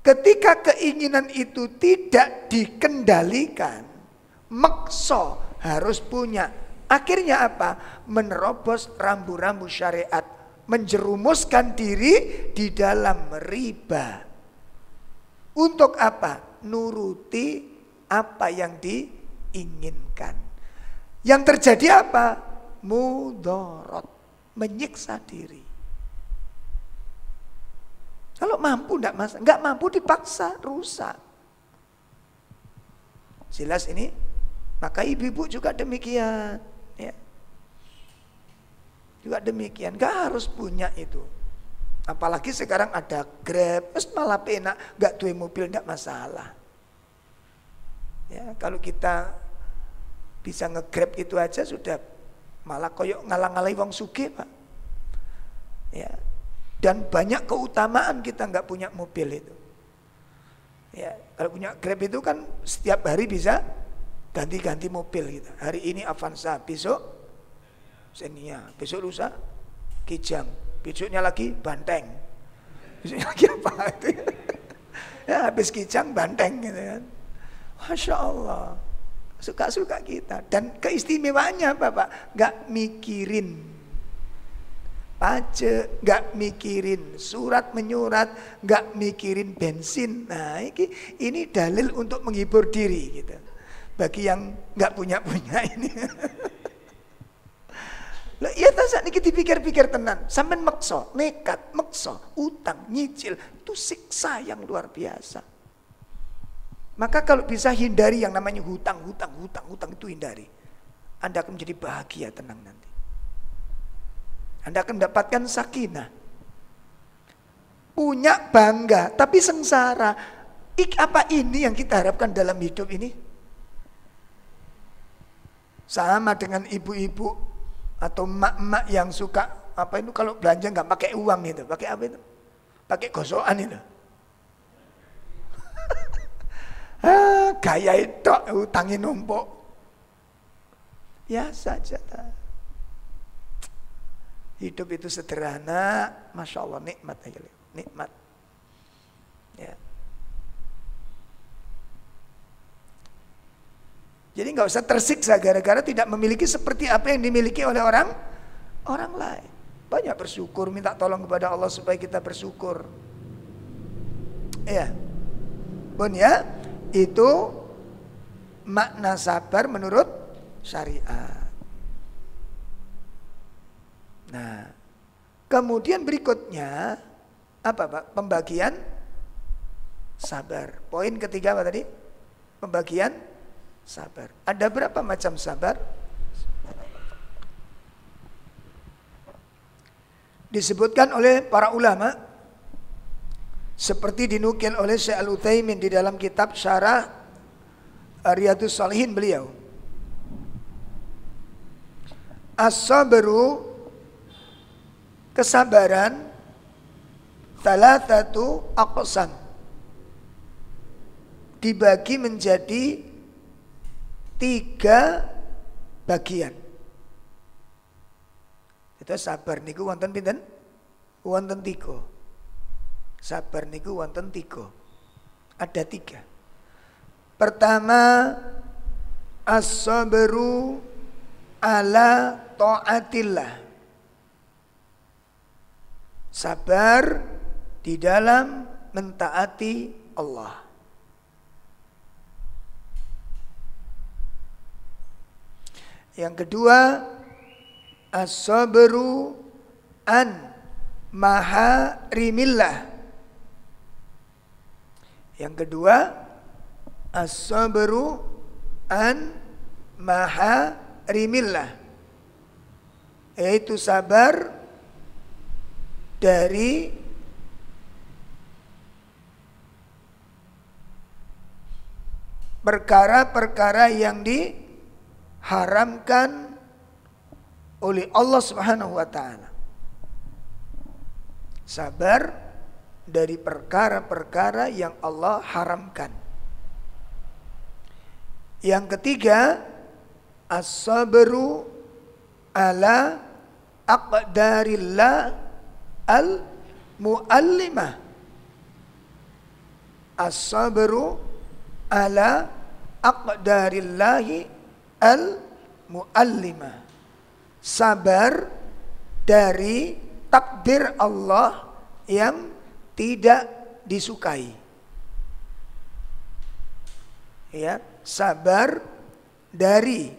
Ketika keinginan itu tidak dikendalikan, makso harus punya. Akhirnya apa? Menerobos rambu-rambu syariat, menjerumuskan diri di dalam riba. Untuk apa? Nuruti apa yang diinginkan. Yang terjadi apa? Mudorot, menyiksa diri. Kalau mampu enggak mampu dipaksa, rusak. Jelas ini? Maka ibu-ibu juga demikian, ya. Juga demikian, enggak harus punya itu. Apalagi sekarang ada Grab, terus malah penak, enggak duwe mobil enggak masalah. Ya, kalau kita bisa nge-Grab itu aja sudah malah koyok ngalang-ngalai wong sugih, Pak. Ya. Dan banyak keutamaan kita nggak punya mobil itu. Ya, kalau punya Grab itu kan setiap hari bisa ganti-ganti mobil gitu. Hari ini Avanza, besok Xenia, besok lusa Kijang, besoknya lagi Banteng. Besoknya lagi apa itu? Ya, habis Kijang Banteng gitu kan. Masya Allah, suka-suka kita. Dan keistimewaannya apa, Pak? Nggak mikirin pajak, nggak mikirin surat menyurat, nggak mikirin bensin. Nah, ini dalil untuk menghibur diri gitu. Bagi yang nggak punya ini. Lah iya ta sak niki dipikir-pikir tenan, sampean meksa, nekat, meksa, utang, nyicil, itu siksa yang luar biasa. Maka kalau bisa hindari yang namanya hutang itu hindari. Anda akan menjadi bahagia, tenang nanti. Anda akan mendapatkan sakinah. Punya bangga, tapi sengsara. Apa ini yang kita harapkan dalam hidup ini? Sama dengan ibu-ibu atau emak-emak yang suka apa itu kalau belanja nggak pakai uang itu, pakai apa itu? pakai gosokan itu. Gaya itu utangi numpuk. Ya saja. Hidup itu sederhana, Masya Allah, nikmat aja, nikmat. Ya. Jadi nggak usah tersiksa gara-gara tidak memiliki seperti apa yang dimiliki oleh orang lain. Banyak bersyukur, minta tolong kepada Allah supaya kita bersyukur. Ya, Bun ya, itu makna sabar menurut syariat. Nah, kemudian berikutnya apa Pak? Pembagian sabar. Poin ketiga apa tadi? Pembagian sabar. Ada berapa macam sabar? Disebutkan oleh para ulama seperti dinukil oleh Syekh Al-Utsaimin di dalam kitab Syarah Riyadhus Shalihin beliau. As-sabru, kesabaran, thalathatu aqsam, dibagi menjadi 3 bagian. Itu sabar niku wonten pinten? Wonten 3. Sabar niku wonten 3. Ada 3. Pertama, as-sabru ala ta'atillah. Sabar di dalam mentaati Allah. Yang kedua, as-sabru an maharimillah. Yang kedua, as-sabru an maharimillah, yaitu sabar dari perkara-perkara yang diharamkan oleh Allah Subhanahu wa taala. Sabar dari perkara-perkara yang Allah haramkan. Yang ketiga, as-sabru ala aqdarillah al-muallimah. As-sabru ala aqdarillahi al-muallimah. Sabar dari takdir Allah yang tidak disukai. Ya, sabar dari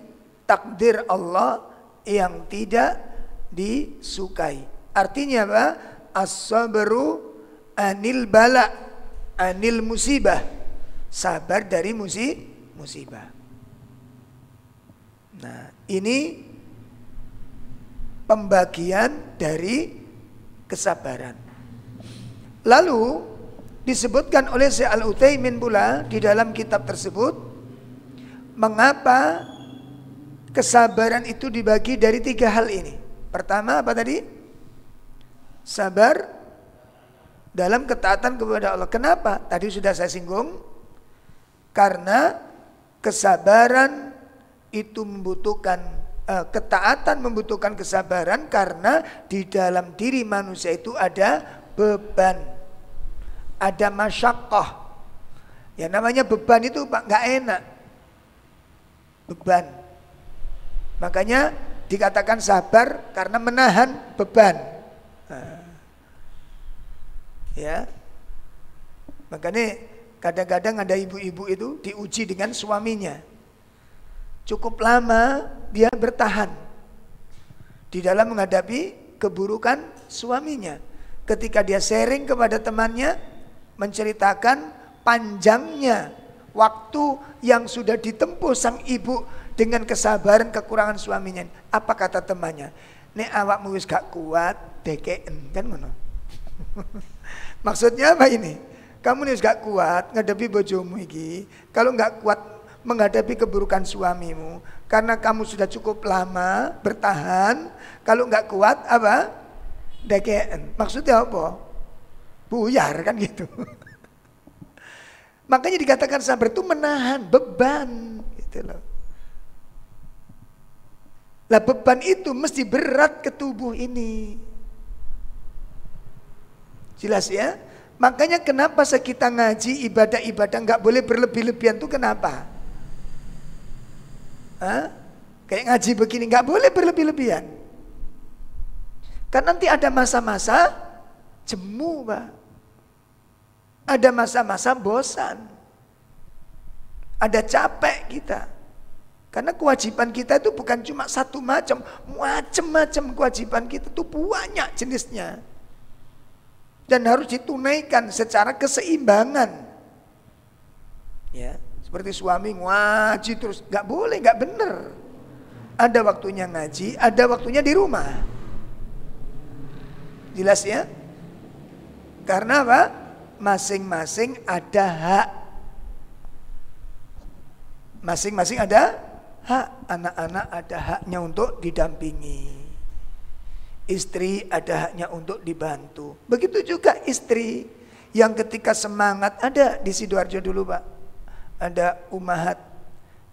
takdir Allah yang tidak disukai. Artinya apa? As-sabru anil bala, anil musibah. Sabar dari musibah. Nah, ini pembagian dari kesabaran. Lalu disebutkan oleh Syekh Al-Utsaimin pula di dalam kitab tersebut, mengapa kesabaran itu dibagi dari 3 hal ini. Pertama apa tadi? Sabar dalam ketaatan kepada Allah. Kenapa? Tadi sudah saya singgung. Karena kesabaran itu membutuhkan ketaatan, membutuhkan kesabaran, karena di dalam diri manusia itu ada beban, ada masyaqqah. Ya, namanya beban itu Pak nggak enak. Beban. Makanya dikatakan sabar karena menahan beban. Ya. Makanya kadang-kadang ada ibu-ibu itu diuji dengan suaminya. Cukup lama dia bertahan di dalam menghadapi keburukan suaminya. Ketika dia sharing kepada temannya, menceritakan panjangnya waktu yang sudah ditempuh sang ibu dengan kesabaran kekurangan suaminya. Apa kata temannya? Nek awakmu wis gak kuat, dekeken, kan ngono. Maksudnya apa ini? Kamu nih gak kuat ngadepi bojomu iki. Kalau gak kuat menghadapi keburukan suamimu, karena kamu sudah cukup lama bertahan, kalau gak kuat apa? Dekeen. Maksudnya apa? buyar kan gitu. Makanya dikatakan sabar itu menahan beban gitu loh. Lah beban itu mesti berat ke tubuh ini. Jelas ya? Makanya kenapa kita ngaji ibadah-ibadah nggak boleh berlebih-lebihan tuh kenapa? Hah? Kayak ngaji begini nggak boleh berlebih-lebihan. Kan nanti ada masa-masa jemu, Pak. Ada masa-masa bosan. Ada capek kita. Karena kewajiban kita itu bukan cuma satu macam-macam kewajiban kita itu banyak jenisnya. Dan harus ditunaikan secara keseimbangan. Ya, seperti suami ngaji terus, nggak boleh, nggak bener. Ada waktunya ngaji, ada waktunya di rumah. Jelas ya? Karena apa? Masing-masing ada hak. Masing-masing ada hak. Anak-anak ada haknya untuk didampingi. Istri ada haknya untuk dibantu. Begitu juga istri yang ketika semangat. Ada di Sidoarjo dulu, Pak, ada umahat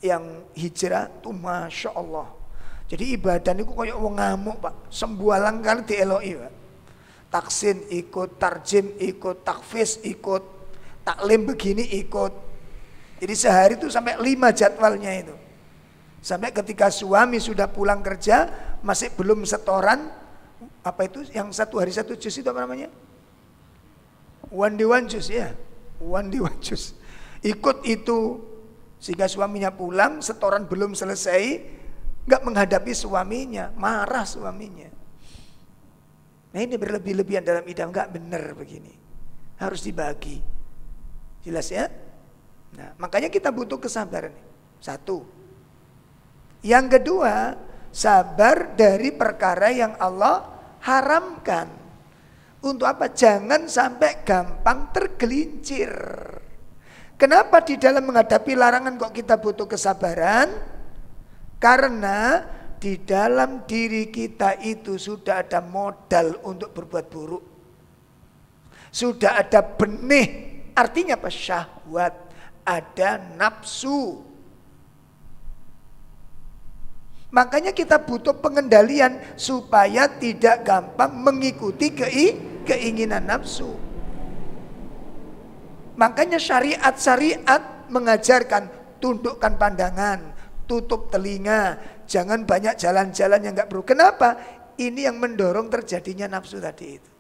yang hijrah tuh Masya Allah. Jadi ibadah itu kayak wong ngamuk, Pak. Sembualang kali dieloki, Pak. Taksin ikut, tarjim ikut, takfiz ikut, taklim begini ikut. Jadi sehari itu sampai 5 jadwalnya itu. Sampai ketika suami sudah pulang kerja masih belum setoran. Apa itu yang 1 hari 1 juz itu apa namanya? One day one juz ya. One day one juz. Ikut itu sehingga suaminya pulang, setoran belum selesai, nggak menghadapi suaminya, marah suaminya. Nah ini berlebih-lebihan dalam ibadah, nggak benar begini. Harus dibagi. Jelas ya? Nah, makanya kita butuh kesabaran. 1. Yang kedua, sabar dari perkara yang Allah haramkan. Untuk apa? Jangan sampai gampang tergelincir. Kenapa di dalam menghadapi larangan kok kita butuh kesabaran? Karena di dalam diri kita itu sudah ada modal untuk berbuat buruk. Sudah ada benih, artinya apa? Syahwat, ada nafsu. Makanya kita butuh pengendalian supaya tidak gampang mengikuti keinginan nafsu. Makanya syariat-syariat mengajarkan tundukkan pandangan, tutup telinga, jangan banyak jalan-jalan yang nggak perlu. Kenapa? Ini yang mendorong terjadinya nafsu tadi itu.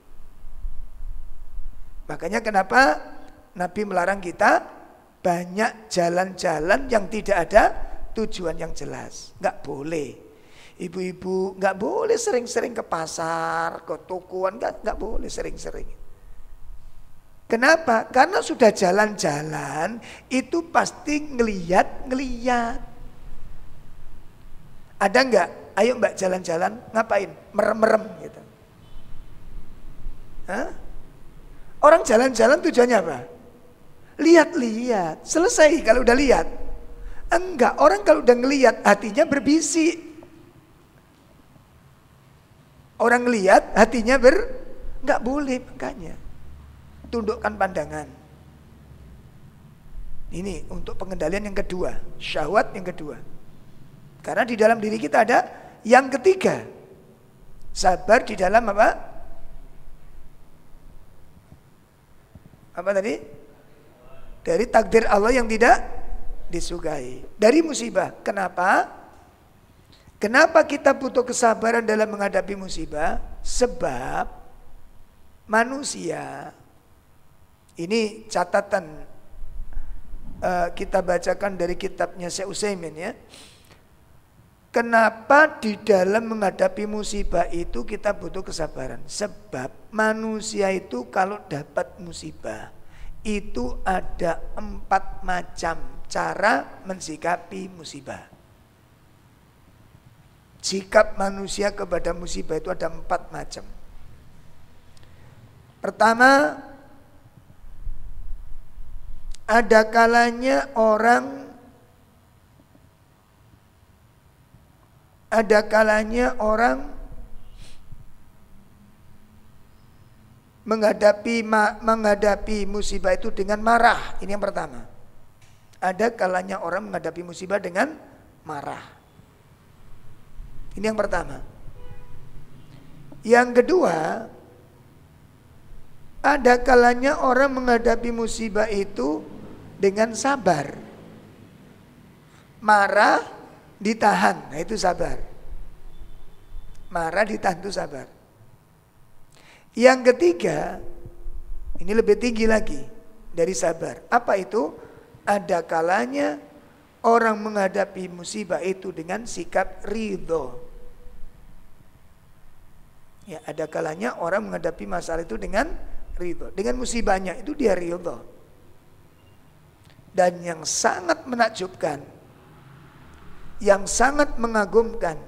Makanya kenapa Nabi melarang kita banyak jalan-jalan yang tidak ada tujuan yang jelas. Nggak boleh. Ibu-ibu nggak boleh sering-sering ke pasar, ke tokoan, nggak boleh sering-sering. Kenapa? Karena sudah jalan-jalan itu pasti ngeliat. Ada nggak? Ayo mbak jalan-jalan, ngapain? Merem-merem gitu. Hah? Orang jalan-jalan tujuannya apa? Lihat-lihat. Selesai kalau udah lihat. Enggak, orang kalau udah ngelihat hatinya berbisik. Orang ngelihat hatinya nggak boleh, makanya tundukkan pandangan. Ini untuk pengendalian yang kedua, syahwat yang kedua. Karena di dalam diri kita ada yang ketiga, sabar di dalam apa? Apa tadi? Dari takdir Allah yang tidak disukai. Dari musibah. Kenapa? Kenapa kita butuh kesabaran dalam menghadapi musibah? Sebab manusia, ini catatan kita bacakan dari kitabnya Syekh Utsaimin ya. Kenapa di dalam menghadapi musibah itu kita butuh kesabaran? Sebab manusia itu kalau dapat musibah itu ada 4 macam cara mensikapi musibah. Sikap manusia kepada musibah itu ada 4 macam. Pertama, ada kalanya orang menghadapi musibah itu dengan marah. Ini yang pertama. Ada kalanya orang menghadapi musibah dengan marah. Ini yang pertama. Yang kedua, ada kalanya orang menghadapi musibah itu dengan sabar. Marah ditahan, nah itu sabar. Marah ditahan itu sabar. Yang ketiga, ini lebih tinggi lagi dari sabar. Apa itu? Ada kalanya orang menghadapi musibah itu dengan sikap ridho. Ya, ada kalanya orang menghadapi masalah itu dengan ridho. Dengan musibahnya itu dia ridho. Dan yang sangat menakjubkan, yang sangat mengagumkan,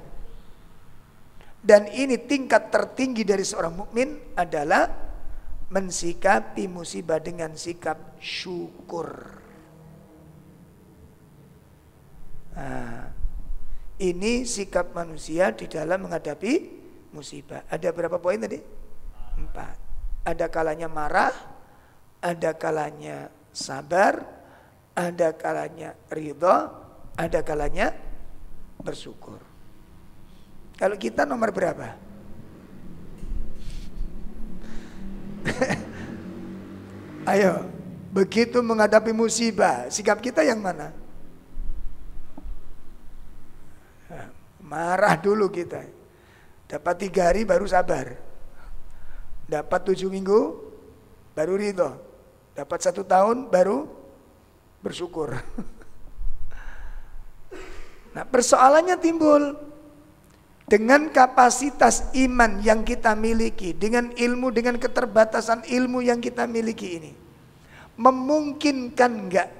dan ini tingkat tertinggi dari seorang mukmin adalah mensikapi musibah dengan sikap syukur. Nah, ini sikap manusia di dalam menghadapi musibah. Ada berapa poin tadi? 4. Ada kalanya marah, ada kalanya sabar, ada kalanya ridho, ada kalanya bersyukur. Kalau kita nomor berapa? Ayo, begitu menghadapi musibah, sikap kita yang mana? Marah dulu kita. Dapat 3 hari baru sabar. Dapat 7 minggu baru ridho. Dapat 1 tahun baru bersyukur. Nah, persoalannya timbul dengan kapasitas iman yang kita miliki, dengan ilmu, dengan keterbatasan ilmu yang kita miliki ini. Memungkinkan enggak?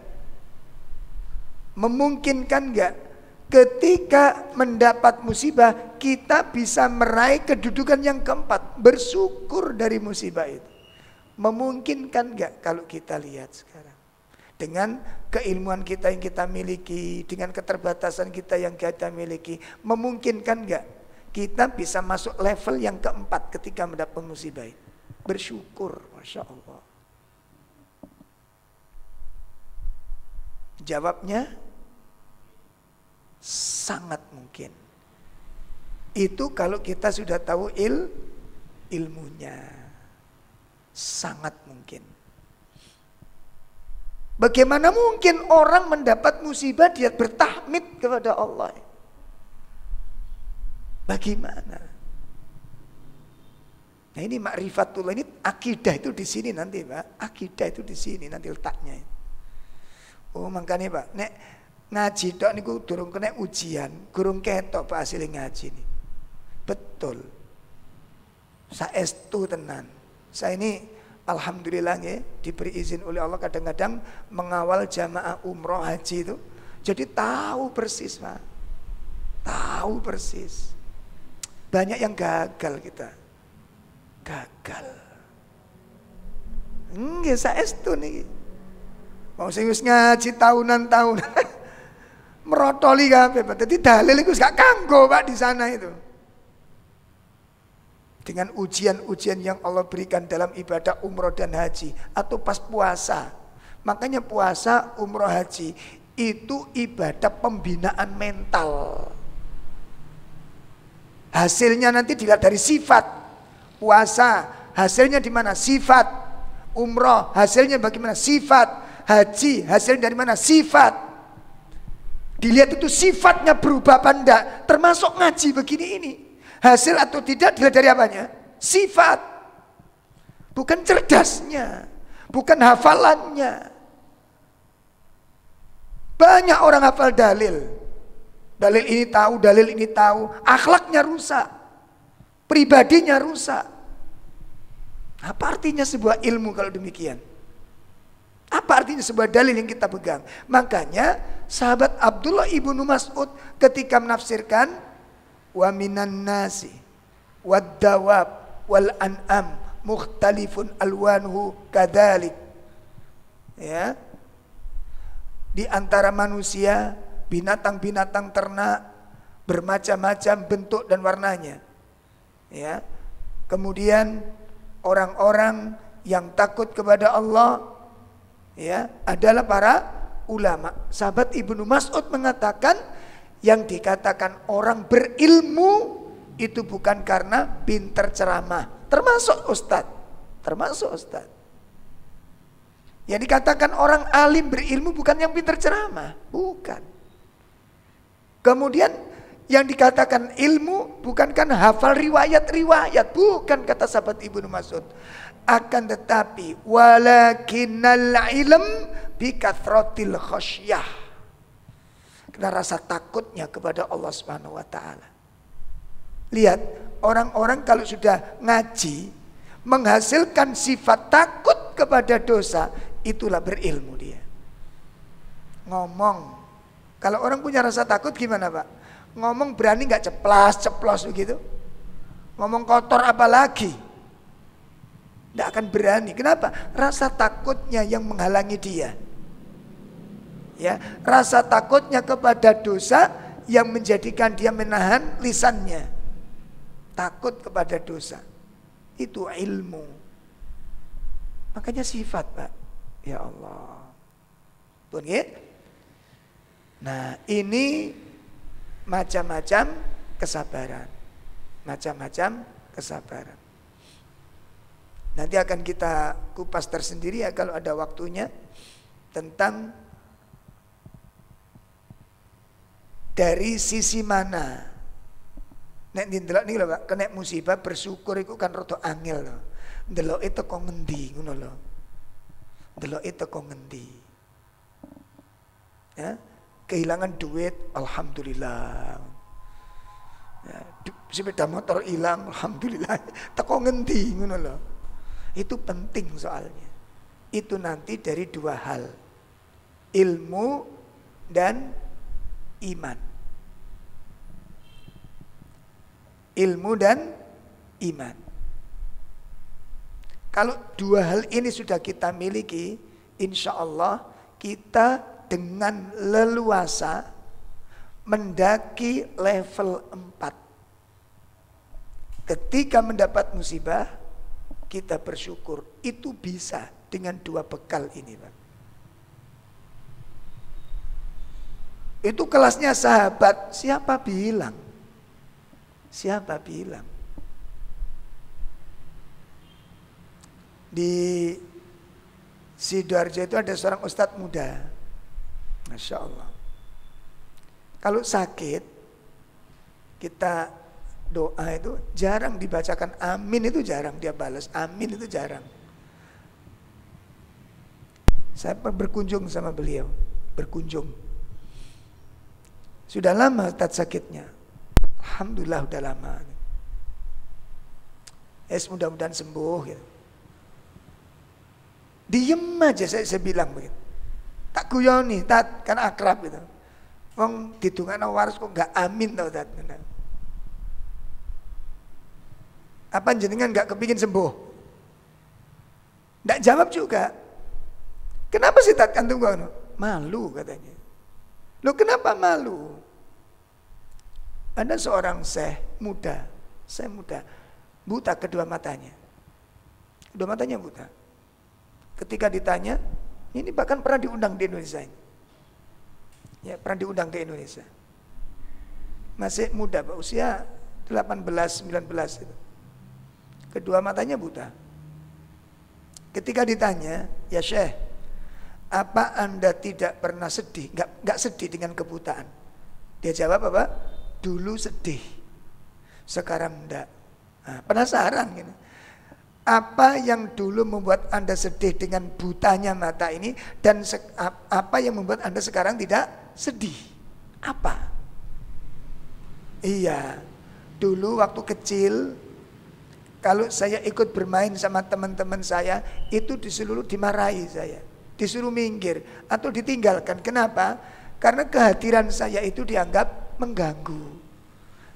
Memungkinkan enggak ketika mendapat musibah kita bisa meraih kedudukan yang keempat, bersyukur dari musibah itu? Memungkinkan enggak kalau kita lihat sekarang? Dengan keilmuan kita yang kita miliki, dengan keterbatasan kita yang kita miliki, memungkinkan enggak kita bisa masuk level yang keempat ketika mendapat musibah itu? Bersyukur, Masya Allah. Jawabnya sangat mungkin. Itu kalau kita sudah tahu ilmunya. Sangat mungkin. Bagaimana mungkin orang mendapat musibah dia bertahmid kepada Allah? Bagaimana? Nah, ini ma'rifatullah, ini akidah itu di sini nanti, Pak. Akidah itu di sini nanti letaknya. Oh, makanya Pak, nek ngaji tok niku durung kena ujian, durung ketok Pak hasil ngaji ini. Betul. Saestu tenan. Saya ini alhamdulillah ya, diberi izin oleh Allah kadang-kadang mengawal jamaah umroh haji itu. Jadi tahu persis, Pak. Tahu persis. Banyak yang gagal kita. Gagal. Nggih saestu niki. Wong sing wis ngaji tahunan-tahunan merotoli kabeh, Pak. Dadi dalil iku gak kanggo, Pak, di sana itu. Dengan ujian-ujian yang Allah berikan dalam ibadah umroh dan haji atau pas puasa. Makanya puasa, umroh, haji itu ibadah pembinaan mental. Hasilnya nanti dilihat dari sifat. Puasa hasilnya di mana? Sifat. Umroh hasilnya bagaimana? Sifat. Haji hasilnya dari mana? Sifat. Dilihat itu sifatnya berubah apa enggak. Termasuk ngaji begini ini. Hasil atau tidak dilihat dari apanya? Sifat. Bukan cerdasnya. Bukan hafalannya. Banyak orang hafal dalil. Dalil ini tahu, dalil ini tahu. Akhlaknya rusak. Pribadinya rusak. Apa artinya sebuah ilmu kalau demikian? Apa artinya sebuah dalil yang kita pegang? Makanya sahabat Abdullah ibnu Mas'ud ketika menafsirkan wa minan nasi wad dawab wal an'am mukhtalifun alwanuhu kadzalik. Ya. Di antara manusia, binatang-binatang ternak bermacam-macam bentuk dan warnanya. Ya. Kemudian orang-orang yang takut kepada Allah ya adalah para ulama. Sahabat Ibnu Mas'ud mengatakan yang dikatakan orang berilmu itu bukan karena pinter ceramah, termasuk ustadz. Yang dikatakan orang alim berilmu bukan yang pinter ceramah, bukan. Kemudian yang dikatakan ilmu bukan kan hafal riwayat-riwayat, bukan kata sahabat Ibnu Mas'ud. Akan tetapi walakinnal ilm bikathratil khasyah. Karena rasa takutnya kepada Allah Subhanahu wa taala. Lihat, orang-orang kalau sudah ngaji menghasilkan sifat takut kepada dosa, itulah berilmu dia. Ngomong, kalau orang punya rasa takut gimana Pak? Ngomong berani nggak ceplas begitu? Ngomong kotor apalagi? Tidak akan berani. Kenapa? Rasa takutnya yang menghalangi dia. Ya, rasa takutnya kepada dosa yang menjadikan dia menahan lisannya. Takut kepada dosa. Itu ilmu. Makanya sifat Pak. Ya Allah. Pun ya? Nah, ini macam-macam kesabaran. Macam-macam kesabaran. Nanti akan kita kupas tersendiri ya kalau ada waktunya tentang dari sisi mana nek ndelok niki lho Pak, kena musibah bersyukur iku kan rada angel lho. Ndeloke teko ngendi ngono lho. Ndeloke teko ngendi. Ya, kehilangan duit alhamdulillah. Ya, sepeda motor hilang alhamdulillah. Teko ngendi ngono lho. Itu penting soalnya. Itu nanti dari dua hal. Ilmu dan iman. Ilmu dan iman. Kalau dua hal ini sudah kita miliki, insya Allah kita dengan leluasa mendaki level 4. Ketika mendapat musibah, kita bersyukur. Itu bisa dengan dua bekal ini Pak. Itu kelasnya sahabat. Siapa bilang? Siapa bilang? Di Sidoarjo itu ada seorang ustadz muda. Masya Allah. Kalau sakit, kita doa itu jarang dibacakan amin, itu jarang dia balas. Amin itu jarang. Saya berkunjung sama beliau. Berkunjung. Sudah lama Ustadz sakitnya. Alhamdulillah udah lama. Mudah-mudahan sembuh gitu. Diem aja saya bilang begitu. Tak guyoni, tat kan akrab gitu. Wong didongakno waras kok enggak amin tau tat. Apa jenengan enggak kepingin sembuh? Enggak jawab juga. Kenapa sih tat kantung gua? Malu katanya. Loh kenapa malu? Ada seorang syekh muda, buta kedua matanya. Kedua matanya buta. Ketika ditanya, ini bahkan pernah diundang di Indonesia ini. Ya, pernah diundang di Indonesia. Masih muda, Pak, usia 18-19 itu. Kedua matanya buta. Ketika ditanya, ya Syekh, apa Anda tidak pernah sedih? Enggak sedih dengan kebutaan. Dia jawab apa? Dulu sedih, sekarang enggak. Nah, penasaran gitu. Apa yang dulu membuat Anda sedih dengan butanya mata ini, dan apa yang membuat Anda sekarang tidak sedih? Apa? Iya, dulu waktu kecil kalau saya ikut bermain sama teman-teman saya, itu disuruh dimarahi saya, disuruh minggir atau ditinggalkan. Kenapa? Karena kehadiran saya itu dianggap mengganggu.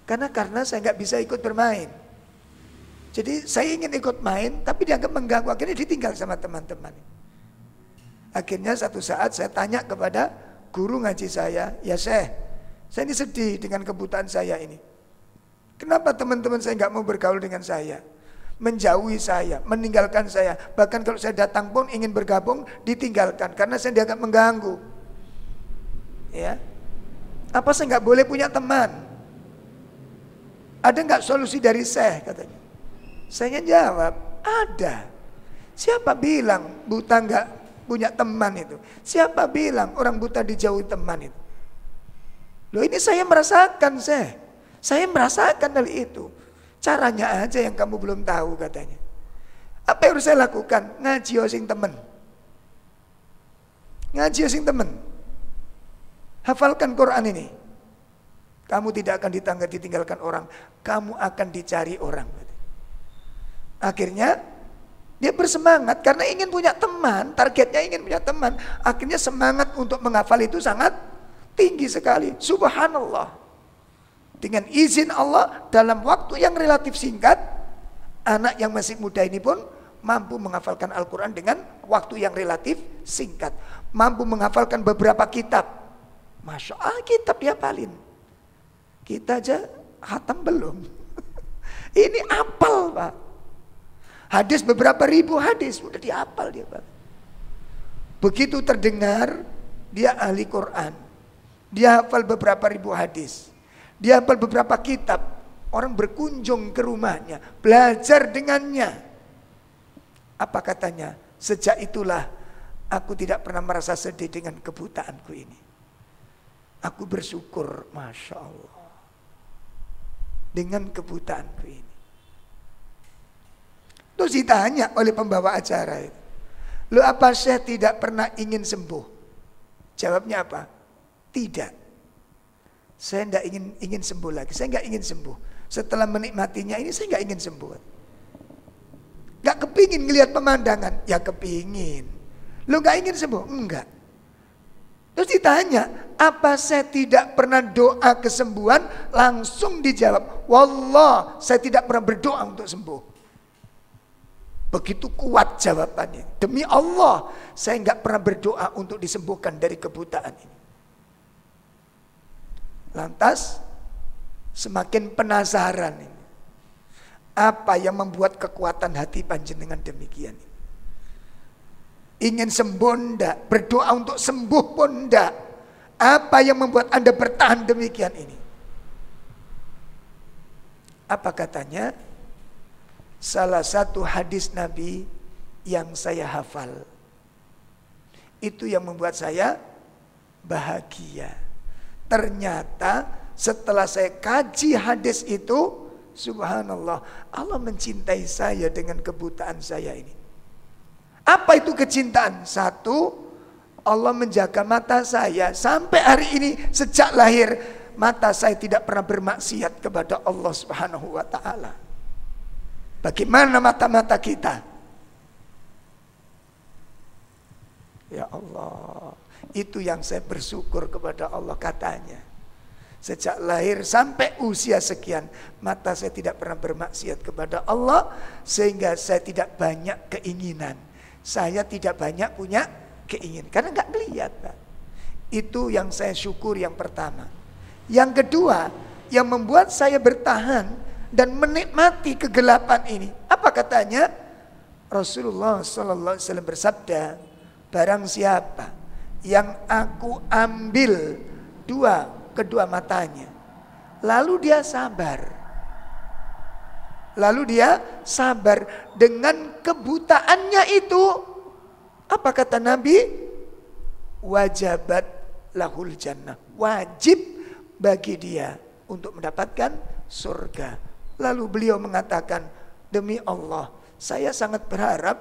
Karena saya nggak bisa ikut bermain. Jadi saya ingin ikut main, tapi dianggap mengganggu. Akhirnya ditinggal sama teman-teman. Akhirnya satu saat saya tanya kepada guru ngaji saya, ya Syekh, saya ini sedih dengan kebutaan saya ini. Kenapa teman-teman saya nggak mau bergaul dengan saya? menjauhi saya, meninggalkan saya. Bahkan kalau saya datang pun ingin bergabung, ditinggalkan karena saya dianggap mengganggu. Ya, apa saya nggak boleh punya teman? Ada nggak solusi dari Syekh katanya? Saya jawab, ada. Siapa bilang buta nggak punya teman itu? Siapa bilang orang buta dijauhi teman itu? Loh, ini saya merasakan, Syekh. Saya merasakan hal itu. Caranya aja yang kamu belum tahu katanya. Apa yang harus saya lakukan? Ngaji sing temen. Ngaji sing temen. Hafalkan Quran ini. Kamu tidak akan ditinggalkan orang. Kamu akan dicari orang. Akhirnya dia bersemangat karena ingin punya teman. Targetnya ingin punya teman. Akhirnya semangat untuk menghafal itu sangat tinggi sekali. Subhanallah. Dengan izin Allah, dalam waktu yang relatif singkat, anak yang masih muda ini pun mampu menghafalkan Al-Quran dengan waktu yang relatif singkat. Mampu menghafalkan beberapa kitab. Masya Allah, kitab dia hafalin. Kita aja khatam belum. Ini apal, Pak. Hadis beberapa ribu hadis udah dihafal dia, Pak. Begitu terdengar dia ahli Quran, dia hafal beberapa ribu hadis, dia hafal beberapa kitab. Orang berkunjung ke rumahnya, belajar dengannya. Apa katanya? Sejak itulah aku tidak pernah merasa sedih dengan kebutaanku ini. Aku bersyukur, Masya Allah, dengan kebutaanku ini. Terus ditanya oleh pembawa acara itu, "Lu apa saya tidak pernah ingin sembuh?" Jawabnya apa? Tidak. Saya tidak ingin sembuh lagi. Saya nggak ingin sembuh. Setelah menikmatinya ini saya nggak ingin sembuh. Nggak kepingin ngelihat pemandangan. Ya kepingin. Lu nggak ingin sembuh? Enggak. Terus ditanya, apa saya tidak pernah doa kesembuhan? Langsung dijawab, wallah saya tidak pernah berdoa untuk sembuh. Begitu kuat jawabannya. Demi Allah, saya nggak pernah berdoa untuk disembuhkan dari kebutaan ini. Lantas, semakin penasaran ini. Apa yang membuat kekuatan hati panjenengan demikian ini? Ingin sembuh ndak? Berdoa untuk sembuh pun ndak? Apa yang membuat Anda bertahan demikian ini? Apa katanya? Salah satu hadis Nabi yang saya hafal. Itu yang membuat saya bahagia. Ternyata setelah saya kaji hadis itu, subhanallah, Allah mencintai saya dengan kebutaan saya ini. Apa itu kecintaan? Satu, Allah menjaga mata saya. Sampai hari ini sejak lahir, mata saya tidak pernah bermaksiat kepada Allah Subhanahu wa ta'ala. Bagaimana mata-mata kita? Ya Allah, itu yang saya bersyukur kepada Allah katanya. Sejak lahir sampai usia sekian, mata saya tidak pernah bermaksiat kepada Allah, sehingga saya tidak banyak keinginan. Saya tidak banyak punya keinginan karena nggak melihat, Pak. Itu yang saya syukur yang pertama. Yang kedua, yang membuat saya bertahan dan menikmati kegelapan ini. Apa katanya? Rasulullah sallallahu alaihi wasallam bersabda, barang siapa yang aku ambil kedua matanya, lalu dia sabar. Lalu dia sabar dengan kebutaannya itu. Apa kata Nabi? Wajabat lahul jannah. Wajib bagi dia untuk mendapatkan surga. Lalu beliau mengatakan, demi Allah, saya sangat berharap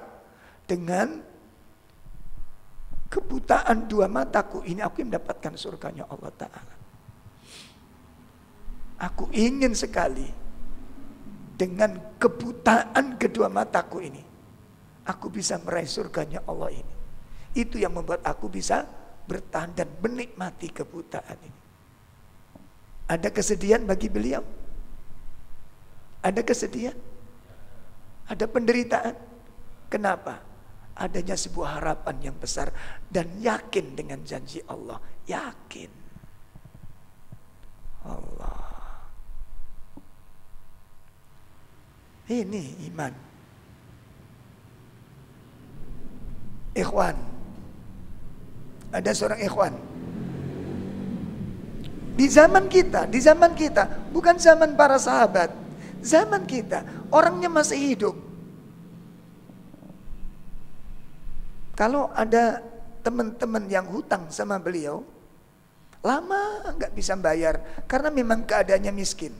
dengan kebutaan dua mataku ini aku mendapatkan surganya Allah Ta'ala. Aku ingin sekali dengan kebutaan kedua mataku ini, aku bisa meraih surganya Allah ini. Itu yang membuat aku bisa bertahan dan menikmati kebutaan ini. Ada kesedihan bagi beliau? Ada kesedihan? Ada penderitaan? Kenapa? Adanya sebuah harapan yang besar dan yakin dengan janji Allah. Yakin. Allah. Ini iman. Ikhwan. Ada seorang ikhwan. Di zaman kita, bukan zaman para sahabat. Zaman kita, orangnya masih hidup. Kalau ada teman-teman yang hutang sama beliau, lama nggak bisa bayar karena memang keadaannya miskin.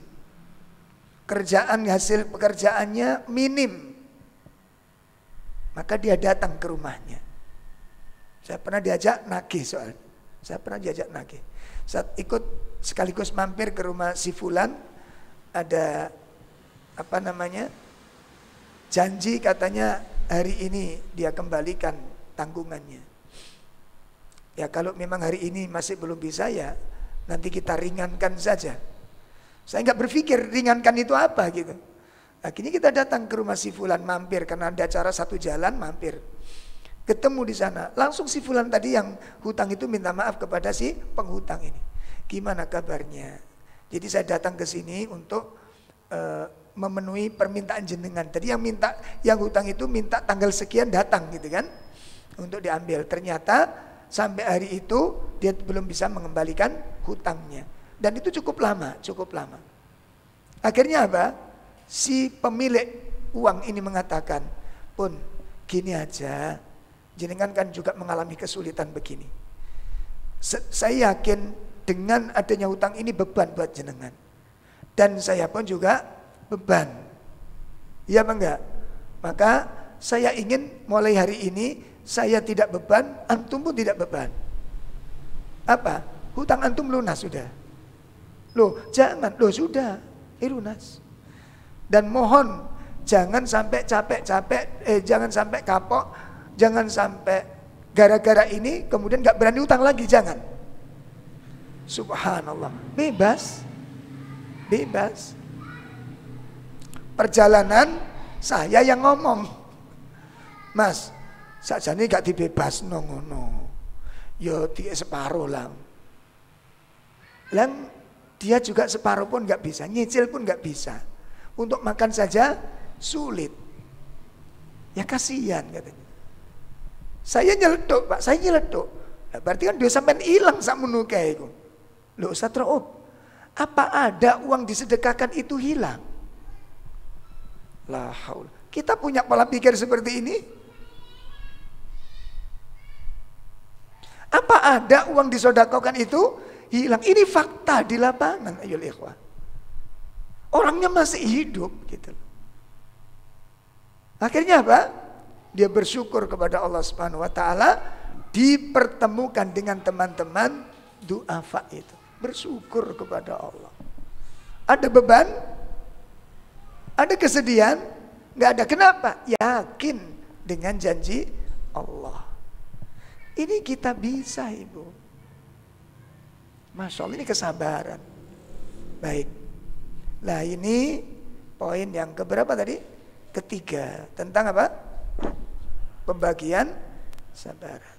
Hasil pekerjaannya minim. Maka dia datang ke rumahnya. Saya pernah diajak nagih soalnya. Saat ikut sekaligus mampir ke rumah si Fulan, ada janji katanya hari ini dia kembalikan tanggungannya. Ya kalau memang hari ini masih belum bisa ya nanti kita ringankan saja. Saya nggak berpikir ringankan itu apa gitu. Akhirnya kita datang ke rumah si Fulan mampir karena ada acara satu jalan mampir. Ketemu di sana, langsung si Fulan tadi yang hutang itu minta maaf kepada si penghutang ini. Gimana kabarnya? Jadi saya datang ke sini untuk memenuhi permintaan jenengan. Tadi yang hutang itu minta tanggal sekian datang gitu kan, untuk diambil. Ternyata sampai hari itu dia belum bisa mengembalikan hutangnya. Dan itu cukup lama. Akhirnya apa? Si pemilik uang ini mengatakan, "Pun, gini aja. Jenengan kan juga mengalami kesulitan begini. Saya yakin dengan adanya hutang ini beban buat jenengan. Dan saya pun juga beban. Iya apa enggak? Maka saya ingin mulai hari ini saya tidak beban, antum pun tidak beban. Apa? Hutang antum lunas sudah. Loh, jangan. Loh, sudah. Lunas. Dan mohon jangan sampai jangan sampai kapok. Jangan sampai gara-gara ini kemudian gak berani utang lagi, jangan. Subhanallah, bebas. Perjalanan saya yang ngomong, "Mas, sakjane gak dibebas ngono. Yo tiga separuh lah." Lang dia juga separuh pun gak bisa, nyicil pun gak bisa. Untuk makan saja sulit. Ya kasihan katanya. Saya nyeletuk, Pak, Nah, berarti kan dia sampai hilang sak menuke iku. Lho Ustaz Raub, apa ada uang disedekahkan itu hilang? La haul. Kita punya pola pikir seperti ini? Apa ada uang disedekahkan itu hilang? Ini fakta di lapangan, ayolah ikhwah. Orangnya masih hidup gitu. Akhirnya apa? Dia bersyukur kepada Allah Subhanahu wa taala, dipertemukan dengan teman-teman du'afa itu. Bersyukur kepada Allah. Ada beban? Ada kesedihan? Enggak ada. Kenapa? Yakin dengan janji Allah. Ini kita bisa, Ibu. Masya Allah, ini kesabaran. Baik. Nah, ini poin yang keberapa tadi? Ketiga. Tentang apa? Pembagian sabaran.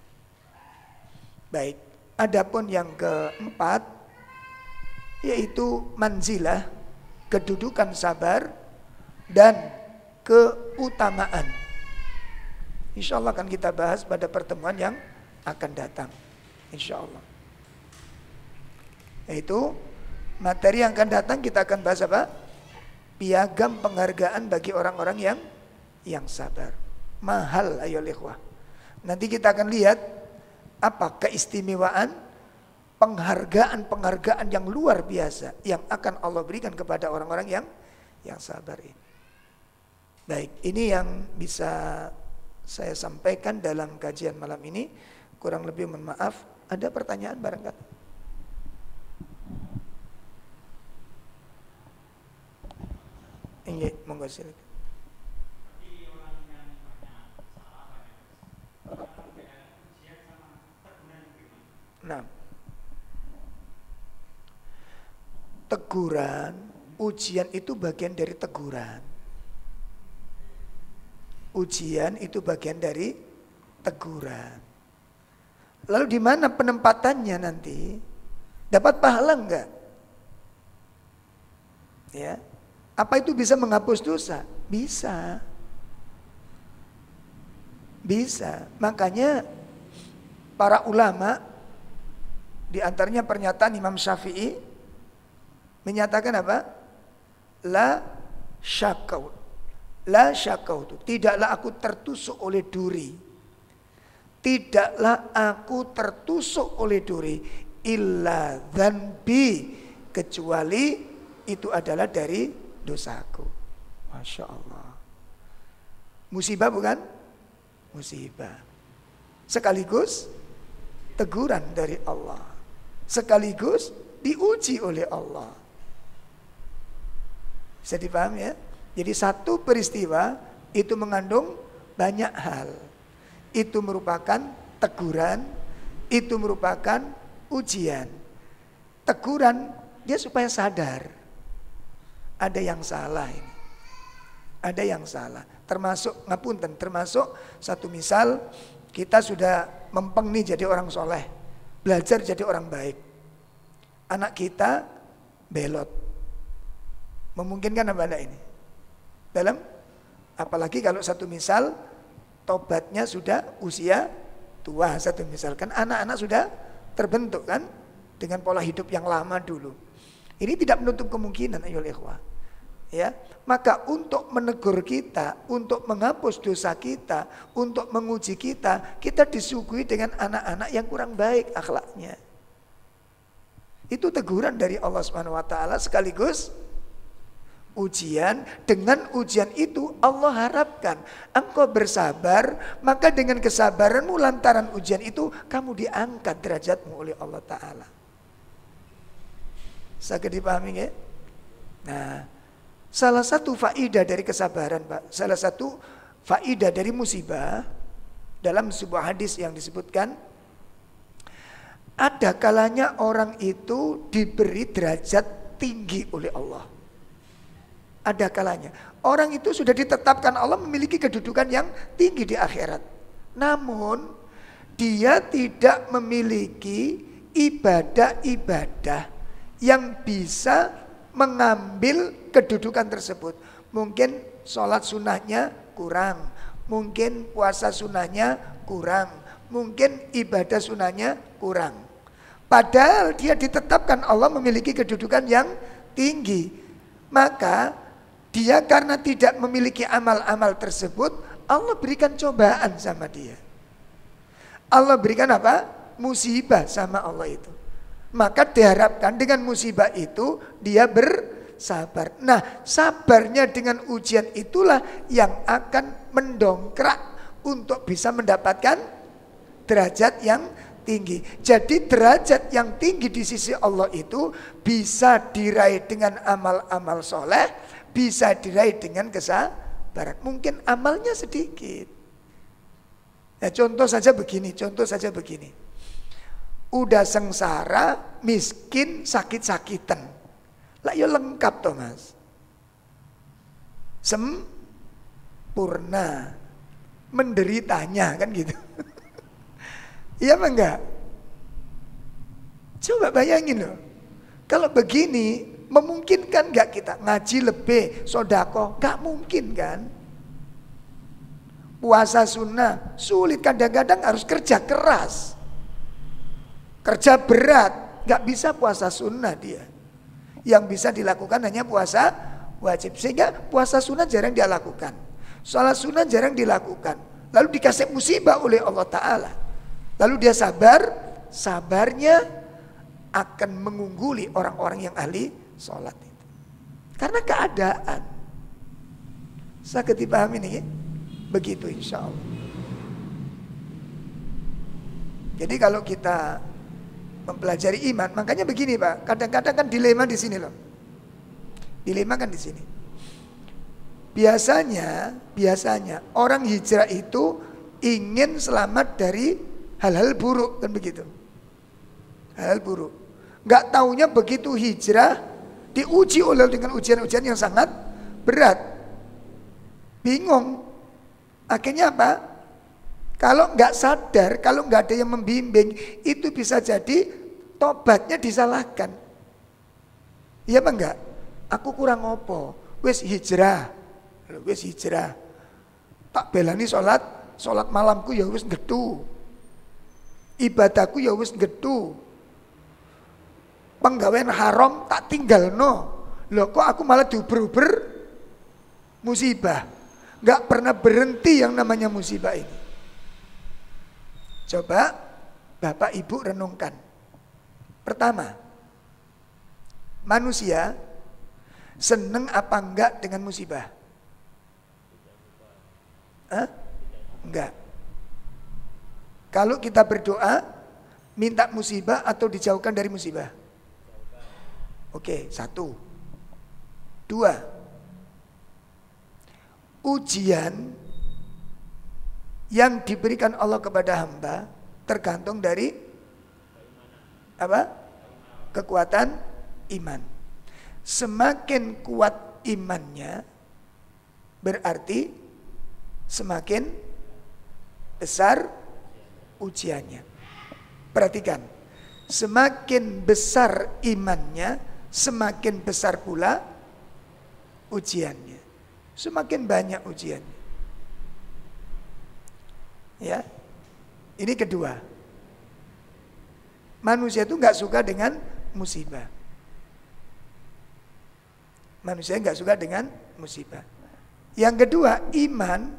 Baik, adapun yang keempat yaitu manzilah, kedudukan sabar dan keutamaan. Insya Allah akan kita bahas pada pertemuan yang akan datang. Insya Allah. Yaitu materi yang akan datang kita akan bahas apa? Piagam penghargaan bagi orang-orang yang sabar. Mahal ayo ikhwah. Nanti kita akan lihat apa keistimewaan penghargaan yang luar biasa yang akan Allah berikan kepada orang-orang yang sabar ini. Baik, ini yang bisa saya sampaikan dalam kajian malam ini. Kurang lebih mohon maaf. Ada pertanyaan barangkali? Iya, monggo silakan. Nah, teguran, ujian itu bagian dari teguran. Ujian itu bagian dari teguran. Lalu di mana penempatannya nanti? Dapat pahala enggak? Ya. Apa itu bisa menghapus dosa? Bisa. Bisa. Makanya para ulama, di antaranya pernyataan Imam Syafi'i menyatakan apa? La syakau. La syakau itu. Tidaklah aku tertusuk oleh duri. Tidaklah aku tertusuk oleh duri. Illa dzanbi. Kecuali itu adalah dari dosaku. Masya Allah. Musibah bukan? Musibah. Sekaligus teguran dari Allah. Sekaligus diuji oleh Allah. Bisa dipahami ya? Jadi satu peristiwa itu mengandung banyak hal. Itu merupakan teguran, itu merupakan ujian. Teguran dia supaya sadar. Ada yang salah ini. Ada yang salah. Termasuk ngapunten, termasuk satu misal kita sudah mempeng nih jadi orang soleh, belajar jadi orang baik. Anak kita belot. Memungkinkan apa enggak ini? Dalam apalagi kalau satu misal tobatnya sudah usia tua, satu misalkan anak-anak sudah terbentuk kan dengan pola hidup yang lama dulu. Ini tidak menutup kemungkinan ayyuhal ikhwah. Ya, maka untuk menegur kita, untuk menghapus dosa kita, untuk menguji kita, kita disuguhi dengan anak-anak yang kurang baik akhlaknya. Itu teguran dari Allah Subhanahu wa taala sekaligus ujian. Dengan ujian itu Allah harapkan engkau bersabar, maka dengan kesabaranmu lantaran ujian itu kamu diangkat derajatmu oleh Allah taala. Sakit dipahami ya? Nah, salah satu faidah dari kesabaran, Pak, salah satu faidah dari musibah dalam sebuah hadis yang disebutkan, ada kalanya orang itu diberi derajat tinggi oleh Allah. Ada kalanya orang itu sudah ditetapkan Allah memiliki kedudukan yang tinggi di akhirat. Namun dia tidak memiliki ibadah-ibadah yang bisa mengambil kedudukan tersebut. Mungkin sholat sunnahnya kurang, mungkin puasa sunnahnya kurang, mungkin ibadah sunnahnya kurang. Padahal dia ditetapkan Allah memiliki kedudukan yang tinggi. Maka dia karena tidak memiliki amal-amal tersebut, Allah berikan cobaan sama dia. Allah berikan apa? Musibah sama Allah itu. Maka diharapkan dengan musibah itu dia bersabar. Nah, sabarnya dengan ujian itulah yang akan mendongkrak untuk bisa mendapatkan derajat yang tinggi. Jadi derajat yang tinggi di sisi Allah itu bisa diraih dengan amal-amal soleh, bisa diraih dengan kesabaran. Mungkin amalnya sedikit. Ya, contoh saja begini. Udah sengsara, miskin, sakit-sakitan. Lah ya lengkap toh Mas. Sempurna. Menderitanya kan gitu. Iya apa enggak? Coba bayangin loh. Kalau begini memungkinkan enggak kita ngaji lebih, sodako? Enggak mungkin kan? Puasa sunnah sulit, kadang-kadang harus kerja keras, kerja berat, enggak bisa puasa sunnah dia. Yang bisa dilakukan hanya puasa wajib. Sehingga puasa sunnah jarang dia lakukan, sholat sunnah jarang dilakukan. Lalu dikasih musibah oleh Allah Ta'ala, lalu dia sabar, sabarnya akan mengungguli orang-orang yang ahli sholat itu. Karena keadaan. Sakit dipahami nih, begitu insya Allah. Jadi kalau kita mempelajari iman, makanya begini Pak, kadang-kadang kan dilema di sini loh. Dilema kan di sini. Biasanya orang hijrah itu ingin selamat dari hal-hal buruk kan begitu. Hal-hal buruk. Enggak taunya begitu hijrah diuji oleh dengan ujian-ujian yang sangat berat. Bingung. Akhirnya apa? Kalau enggak sadar, kalau enggak ada yang membimbing, itu bisa jadi tobatnya disalahkan. Iya apa enggak? Aku kurang opo? wis hijrah. Wis hijrah. Tak belani salat malamku ya wis gedhu. Ibadahku ya wis gedhu. Penggawean haram tak tinggalno. Loh kok aku malah diuber-uber musibah. Gak pernah berhenti yang namanya musibah ini. Coba Bapak Ibu renungkan. Pertama, manusia seneng apa enggak dengan musibah? Enggak. Kalau kita berdoa, minta musibah atau dijauhkan dari musibah? Oke, 1. 2. Ujian yang diberikan Allah kepada hamba tergantung dari apa? Kekuatan iman. Semakin kuat imannya berarti semakin besar ujiannya. Perhatikan, semakin besar imannya, semakin besar pula ujiannya. Semakin banyak ujiannya. Ya, ini kedua. Manusia itu nggak suka dengan musibah. Manusia nggak suka dengan musibah. Yang kedua, iman,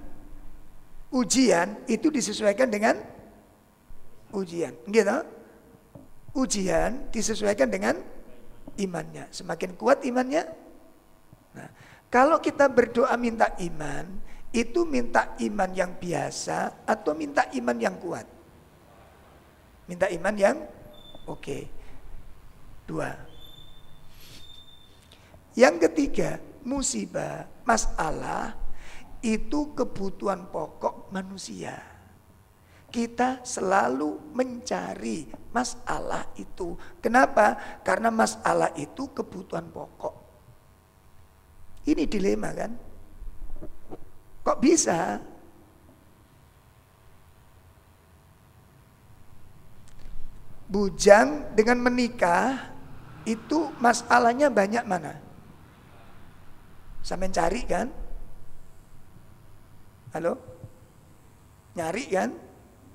ujian itu disesuaikan dengan ujian. Gitu. Ujian disesuaikan dengan imannya. Semakin kuat imannya. Nah, kalau kita berdoa minta iman, itu minta iman yang biasa atau minta iman yang kuat? Minta iman yang oke. 2. Yang ketiga, musibah, masalah itu kebutuhan pokok manusia. Kita selalu mencari masalah itu. Kenapa? Karena masalah itu kebutuhan pokok. Ini dilema kan? Kok bisa? Bujang dengan menikah itu masalahnya banyak mana? Sampai cari kan? Halo? Nyari kan?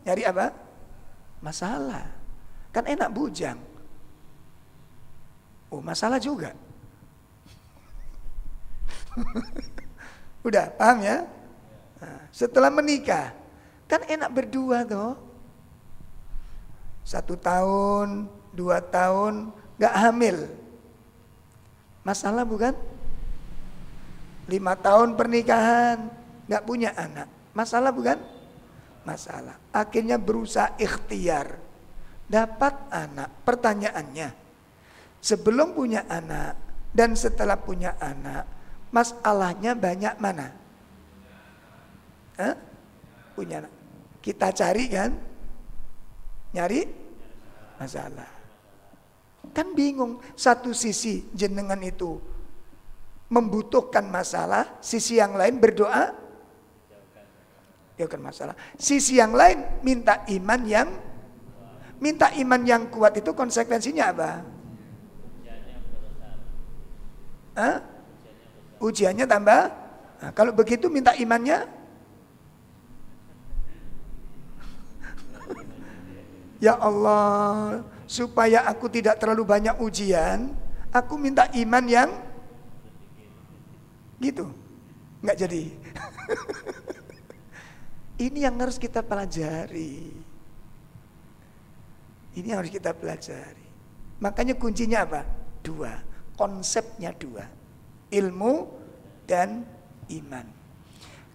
Nyari apa? Masalah. Kan enak bujang. Oh, masalah juga. Udah paham ya? Nah, setelah menikah kan enak berdua toh. 1 tahun, 2 tahun gak hamil. Masalah bukan? 5 tahun pernikahan gak punya anak. Masalah bukan? Masalah. Akhirnya berusaha ikhtiar dapat anak. Pertanyaannya, sebelum punya anak dan setelah punya anak, masalahnya banyak mana? Punya anak. Kita cari kan? Nyari masalah. Kan bingung. Satu sisi jenengan itu membutuhkan masalah, sisi yang lain berdoa jauhkan masalah. Sisi yang lain minta iman yang kuat. Itu konsekuensinya apa? Ujiannya tambah. Nah, kalau begitu minta imannya ya Allah, supaya aku tidak terlalu banyak ujian, aku minta iman yang gitu. Nggak jadi. Ini yang harus kita pelajari. Ini yang harus kita pelajari. Makanya kuncinya apa? 2. Konsepnya 2. Ilmu dan iman.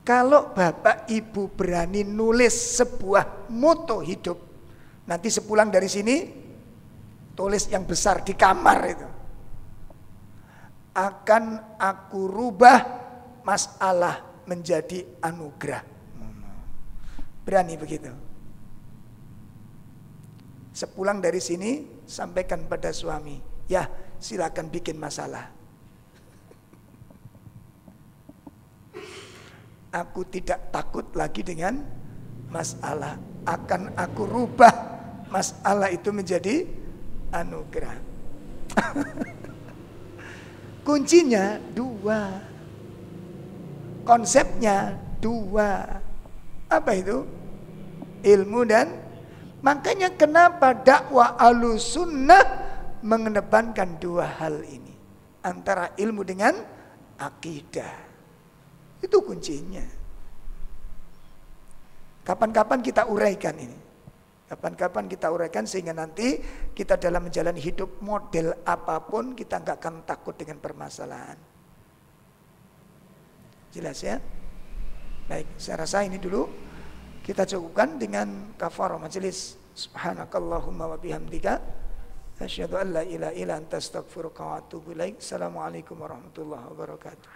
Kalau Bapak Ibu berani nulis sebuah moto hidup, nanti sepulang dari sini tulis yang besar di kamar itu. Akan aku rubah masalah menjadi anugerah. Berani begitu. Sepulang dari sini sampaikan pada suami, ya silakan bikin masalah. Aku tidak takut lagi dengan masalah. Akan aku rubah masalah itu menjadi anugerah. Kuncinya 2. konsepnya dua. Apa itu? Ilmu dan, makanya kenapa dakwah Ahlussunnah mengedepankan dua hal ini, antara ilmu dengan akidah. Itu kuncinya. Kapan-kapan kita uraikan ini. Kapan-kapan kita uraikan sehingga nanti kita dalam menjalani hidup model apapun kita nggak akan takut dengan permasalahan. Jelas ya? Baik, saya rasa ini dulu kita cukupkan dengan kafarah majelis. Subhanakallahumma wa bihamdika asyhadu an la ilaha illa anta astaghfiruka wa atubu ilaik. Assalamualaikum warahmatullahi wabarakatuh.